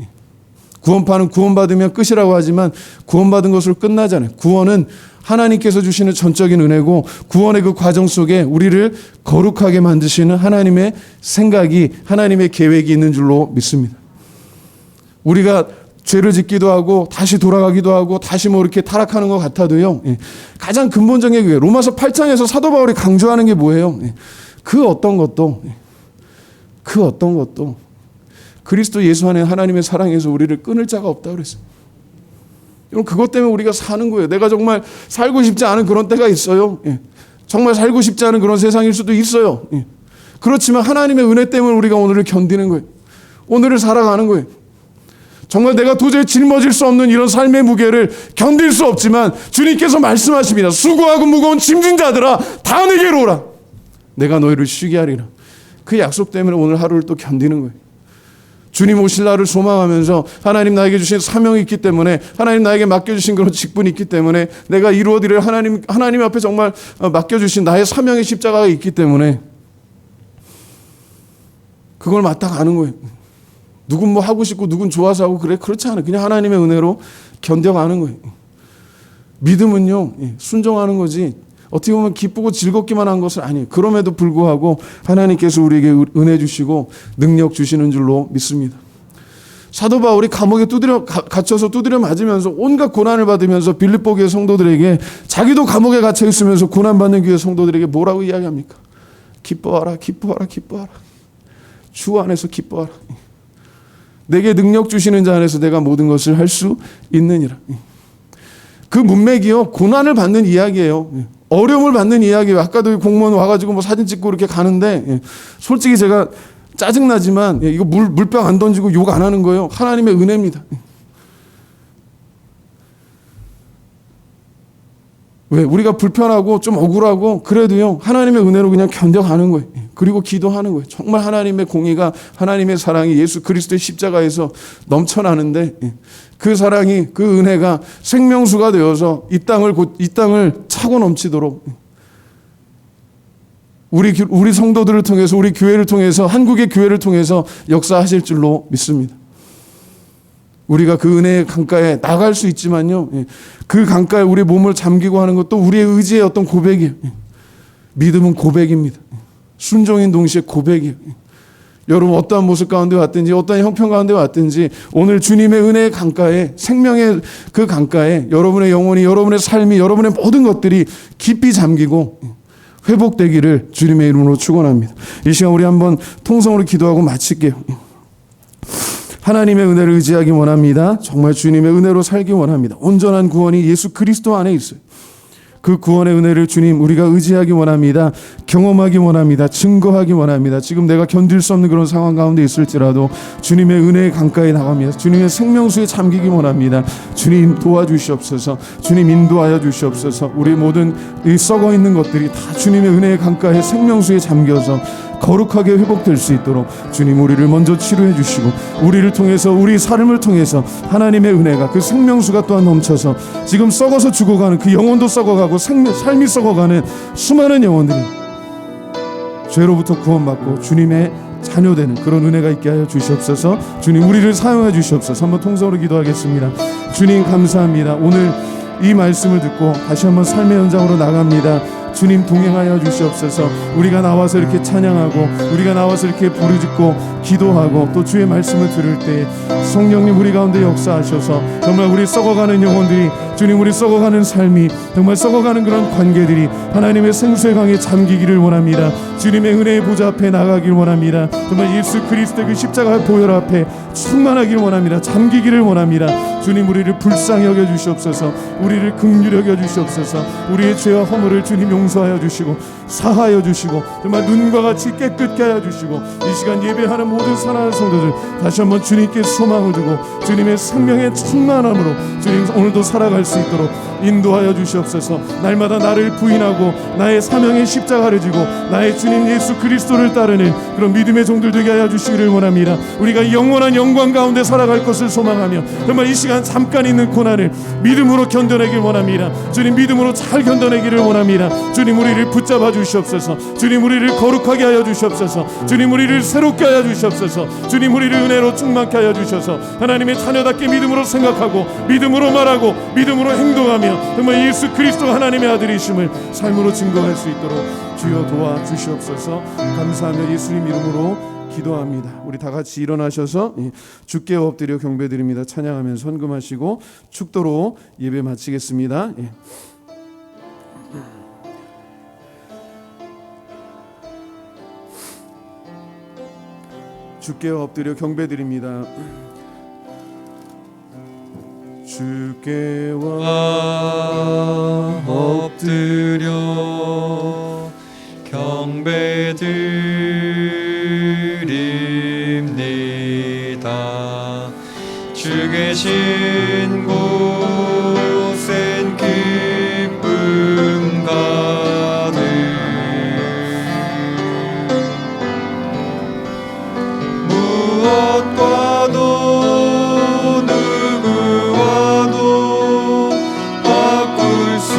S4: 구원파는 구원받으면 끝이라고 하지만 구원받은 것으로 끝나잖아요. 구원은 하나님께서 주시는 전적인 은혜고 구원의 그 과정 속에 우리를 거룩하게 만드시는 하나님의 생각이 하나님의 계획이 있는 줄로 믿습니다. 우리가 죄를 짓기도 하고 다시 돌아가기도 하고 다시 뭐 이렇게 타락하는 것 같아도요. 가장 근본적인 게 로마서 8장에서 사도 바울이 강조하는 게 뭐예요? 그 어떤 것도 그리스도 예수 안에 하나님의 사랑에서 우리를 끊을 자가 없다고 그랬어요. 여러분 그것 때문에 우리가 사는 거예요. 내가 정말 살고 싶지 않은 그런 때가 있어요. 정말 살고 싶지 않은 그런 세상일 수도 있어요. 그렇지만 하나님의 은혜 때문에 우리가 오늘을 견디는 거예요. 오늘을 살아가는 거예요. 정말 내가 도저히 짊어질 수 없는 이런 삶의 무게를 견딜 수 없지만 주님께서 말씀하십니다. 수고하고 무거운 짐진 자들아 다 내게로 오라. 내가 너희를 쉬게 하리라. 그 약속 때문에 오늘 하루를 또 견디는 거예요. 주님 오실 날을 소망하면서 하나님 나에게 주신 사명이 있기 때문에 하나님 나에게 맡겨주신 그런 직분이 있기 때문에 내가 이루어드릴 하나님 앞에 정말 맡겨주신 나의 사명의 십자가가 있기 때문에 그걸 맡아가는 거예요. 누군 뭐 하고 싶고 누군 좋아서 하고 그래 그렇지 않아요. 그냥 하나님의 은혜로 견뎌가는 거예요. 믿음은요 순종하는 거지 어떻게 보면 기쁘고 즐겁기만 한 것은 아니에요. 그럼에도 불구하고 하나님께서 우리에게 은혜 주시고 능력 주시는 줄로 믿습니다. 사도 바울이 감옥에 갇혀서 두드려 맞으면서 온갖 고난을 받으면서 빌립보 교회 성도들에게 자기도 감옥에 갇혀 있으면서 고난받는 교회 성도들에게 뭐라고 이야기합니까? 기뻐하라 기뻐하라 기뻐하라. 주 안에서 기뻐하라. 내게 능력 주시는 자 안에서 내가 모든 것을 할 수 있느니라. 그 문맥이요 고난을 받는 이야기예요. 어려움을 받는 이야기예요. 아까도 공무원 와가지고 뭐 사진 찍고 이렇게 가는데 솔직히 제가 짜증나지만 이거 물병 안 던지고 욕 안 하는 거예요. 하나님의 은혜입니다. 왜? 우리가 불편하고 좀 억울하고 그래도요 하나님의 은혜로 그냥 견뎌가는 거예요. 그리고 기도하는 거예요. 정말 하나님의 공의가 하나님의 사랑이 예수 그리스도의 십자가에서 넘쳐나는데 그 사랑이 그 은혜가 생명수가 되어서 이 땅을 차고 넘치도록 우리 성도들을 통해서 우리 교회를 통해서 한국의 교회를 통해서 역사하실 줄로 믿습니다. 우리가 그 은혜의 강가에 나갈 수 있지만요. 그 강가에 우리 몸을 잠기고 하는 것도 우리의 의지의 어떤 고백이에요. 믿음은 고백입니다. 순종인 동시에 고백이에요. 여러분 어떠한 모습 가운데 왔든지 어떠한 형편 가운데 왔든지 오늘 주님의 은혜의 강가에 생명의 그 강가에 여러분의 영혼이 여러분의 삶이 여러분의 모든 것들이 깊이 잠기고 회복되기를 주님의 이름으로 축원합니다. 이 시간 우리 한번 통성으로 기도하고 마칠게요. 하나님의 은혜를 의지하기 원합니다. 정말 주님의 은혜로 살기 원합니다. 온전한 구원이 예수 그리스도 안에 있어요. 그 구원의 은혜를 주님 우리가 의지하기 원합니다. 경험하기 원합니다. 증거하기 원합니다. 지금 내가 견딜 수 없는 그런 상황 가운데 있을지라도 주님의 은혜의 강가에 나갑니다. 주님의 생명수에 잠기기 원합니다. 주님 도와주시옵소서. 주님 인도하여 주시옵소서. 우리 모든 이 썩어 있는 것들이 다 주님의 은혜의 강가에 생명수에 잠겨서 거룩하게 회복될 수 있도록 주님 우리를 먼저 치료해 주시고 우리를 통해서 우리 삶을 통해서 하나님의 은혜가 그 생명수가 또한 넘쳐서 지금 썩어서 죽어가는 그 영혼도 썩어가고 삶이 썩어가는 수많은 영혼들이 죄로부터 구원받고 주님의 자녀되는 그런 은혜가 있게 하여 주시옵소서. 주님 우리를 사용해 주시옵소서. 한번 통성으로 기도하겠습니다. 주님 감사합니다. 오늘 이 말씀을 듣고 다시 한번 삶의 현장으로 나갑니다. 주님 동행하여 주시옵소서. 우리가 나와서 이렇게 찬양하고 우리가 나와서 이렇게 부르짖고 기도하고 또 주의 말씀을 들을 때 성령님 우리 가운데 역사하셔서 정말 우리 썩어가는 영혼들이 주님 우리 썩어가는 삶이 정말 썩어가는 그런 관계들이 하나님의 생수의 강에 잠기기를 원합니다. 주님의 은혜의 보좌 앞에 나가길 원합니다. 정말 예수 그리스도의 그 십자가의 보혈 앞에 충만하길 원합니다. 잠기기를 원합니다. 주님 우리를 불쌍히 여겨 주시옵소서. 우리를 긍휼히 여겨 주시옵소서. 우리의 죄와 허물을 주님 용서하여 주시고 사하여 주시고 정말 눈과 같이 깨끗게 하여 주시고 이 시간 예배하는 모든 사랑하는 성도들 다시 한번 주님께 소망을 두고 주님의 생명의 충만함으로 주님 오늘도 살아갈 수 있도록 인도하여 주시옵소서. 날마다 나를 부인하고 나의 사명의 십자가를 지고 나의 주님 예수 그리스도를 따르는 그런 믿음의 종들 되게 하여 주시기를 원합니다. 우리가 영원한 영광 가운데 살아갈 것을 소망하며 정말 이 시간 잠깐 있는 고난을 믿음으로 견뎌내길 원합니다. 주님 믿음으로 잘 견뎌내기를 원합니다. 주님 우리를 붙잡아 주시옵소서. 주님 우리를 거룩하게 하여 주시옵소서. 주님 우리를 새롭게 하여 주시옵소서. 주님 우리를 은혜로 충만케 하여 주셔서 하나님의 자녀답게 믿음으로 생각하고 믿음으로 말하고 믿음으로 행동하며 정말 예수 그리스도 하나님의 아들이심을 삶으로 증거할 수 있도록 주여 도와주시옵소서. 감사하며 예수님 이름으로 기도합니다. 우리 다 같이 일어나셔서 주께 엎드려 경배드립니다. 찬양하면서 헌금하시고 축도로 예배 마치겠습니다. 주께 엎드려 경배드립니다. 주께
S2: 엎드려 경배드립니다. 주 계신 곳엔 기쁨 가득 무엇과도 누구와도 바꿀 수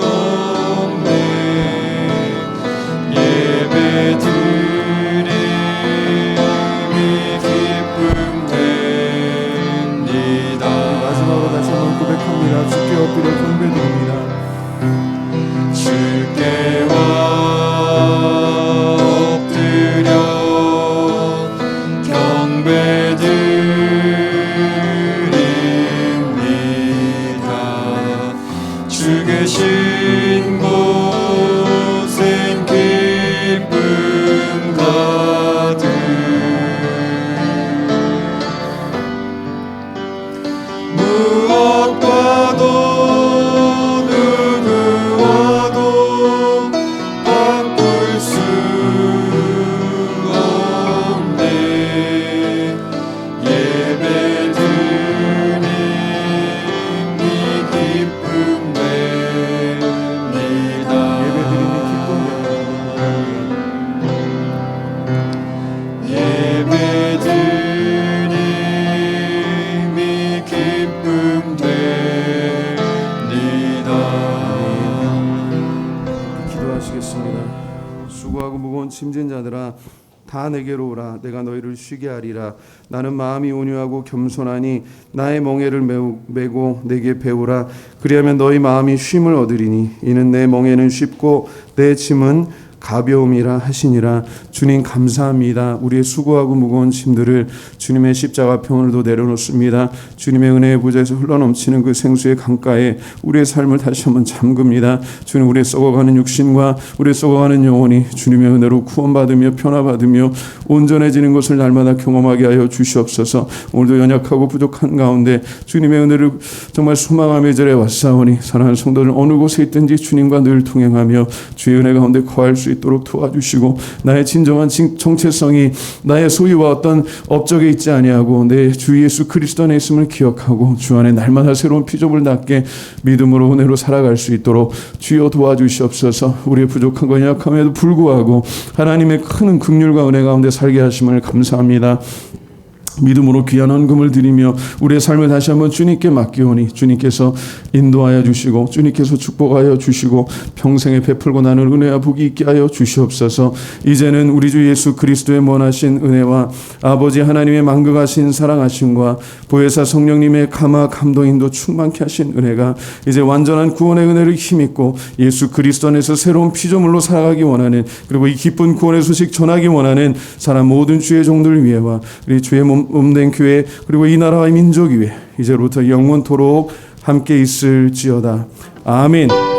S2: 없네. 예배드림이 기쁨 됩니다.
S4: 마지막으로 다시 한번 고백합니다. 주께 엎드려 경배드립니다.
S2: 주께 엎드려 경배드립니다. 주 계신 곳엔 기쁨 가득 무엇과도 누구와도 바꿀 수 없네. 예배드림이 기쁨 됩니다. 예배드림이 기쁨 됩니다.
S3: 기도하시겠습니다. 수고하고 무거운 짐진 자들아 다 내게로 오라. 내가 너희를 쉬게 하리라. 나는 마음이 온유하고 겸손하니 나의 멍에를 메고 내게 배우라. 그리하면 너희 마음이 쉼을 얻으리니 이는 내 멍에는 쉽고 내 짐은 가벼움이라 하시니라. 주님 감사합니다. 우리의 수고하고 무거운 짐들을 주님의 십자가 편으로도 내려놓습니다. 주님의 은혜의 보좌에서 흘러넘치는 그 생수의 강가에 우리의 삶을 다시 한번 잠깁니다. 주님 우리의 썩어가는 육신과 우리의 썩어가는 영혼이 주님의 은혜로 구원받으며 변화받으며 온전해지는 것을 날마다 경험하게 하여 주시옵소서. 오늘도 연약하고 부족한 가운데 주님의 은혜를 정말 소망하며 이 자리에 왔사오니 사랑하는 성도들 어느 곳에 있든지 주님과 늘 동행하며 주의 은혜 가운데 거할 수
S4: 있도록 도와주시고 나의 진정한 정체성이 나의 소유와 어떤 업적에 있지 아니하고 내 주 예수 그리스도 안에 있음을 기억하고 주 안에 날마다 새로운 피조물 낫게 믿음으로 은혜로 살아갈 수 있도록 주여 도와주시옵소서. 우리의 부족한 것 연약함에도 불구하고 하나님의 큰 긍휼과 은혜 가운데 살게 하심을 감사합니다. 믿음으로 귀한 헌금을 드리며 우리의 삶을 다시 한번 주님께 맡기오니 주님께서 인도하여 주시고 주님께서 축복하여 주시고 평생에 베풀고 나는 은혜와 복이 있게 하여 주시옵소서. 이제는 우리 주 예수 그리스도의 원하신 은혜와 아버지 하나님의 만극하신 사랑하심과 보혜사 성령님의 감화 감동인도 충만케 하신 은혜가 이제 완전한 구원의 은혜를 힘입고 예수 그리스도 안에서 새로운 피조물로 살아가기 원하는, 그리고 이 기쁜 구원의 소식 전하기 원하는 사람 모든 주의 종들 위에와 우리 주의 몸된 교회 그리고 이 나라와 민족 위에 이제로부터 영원토록 함께 있을지어다. 아멘.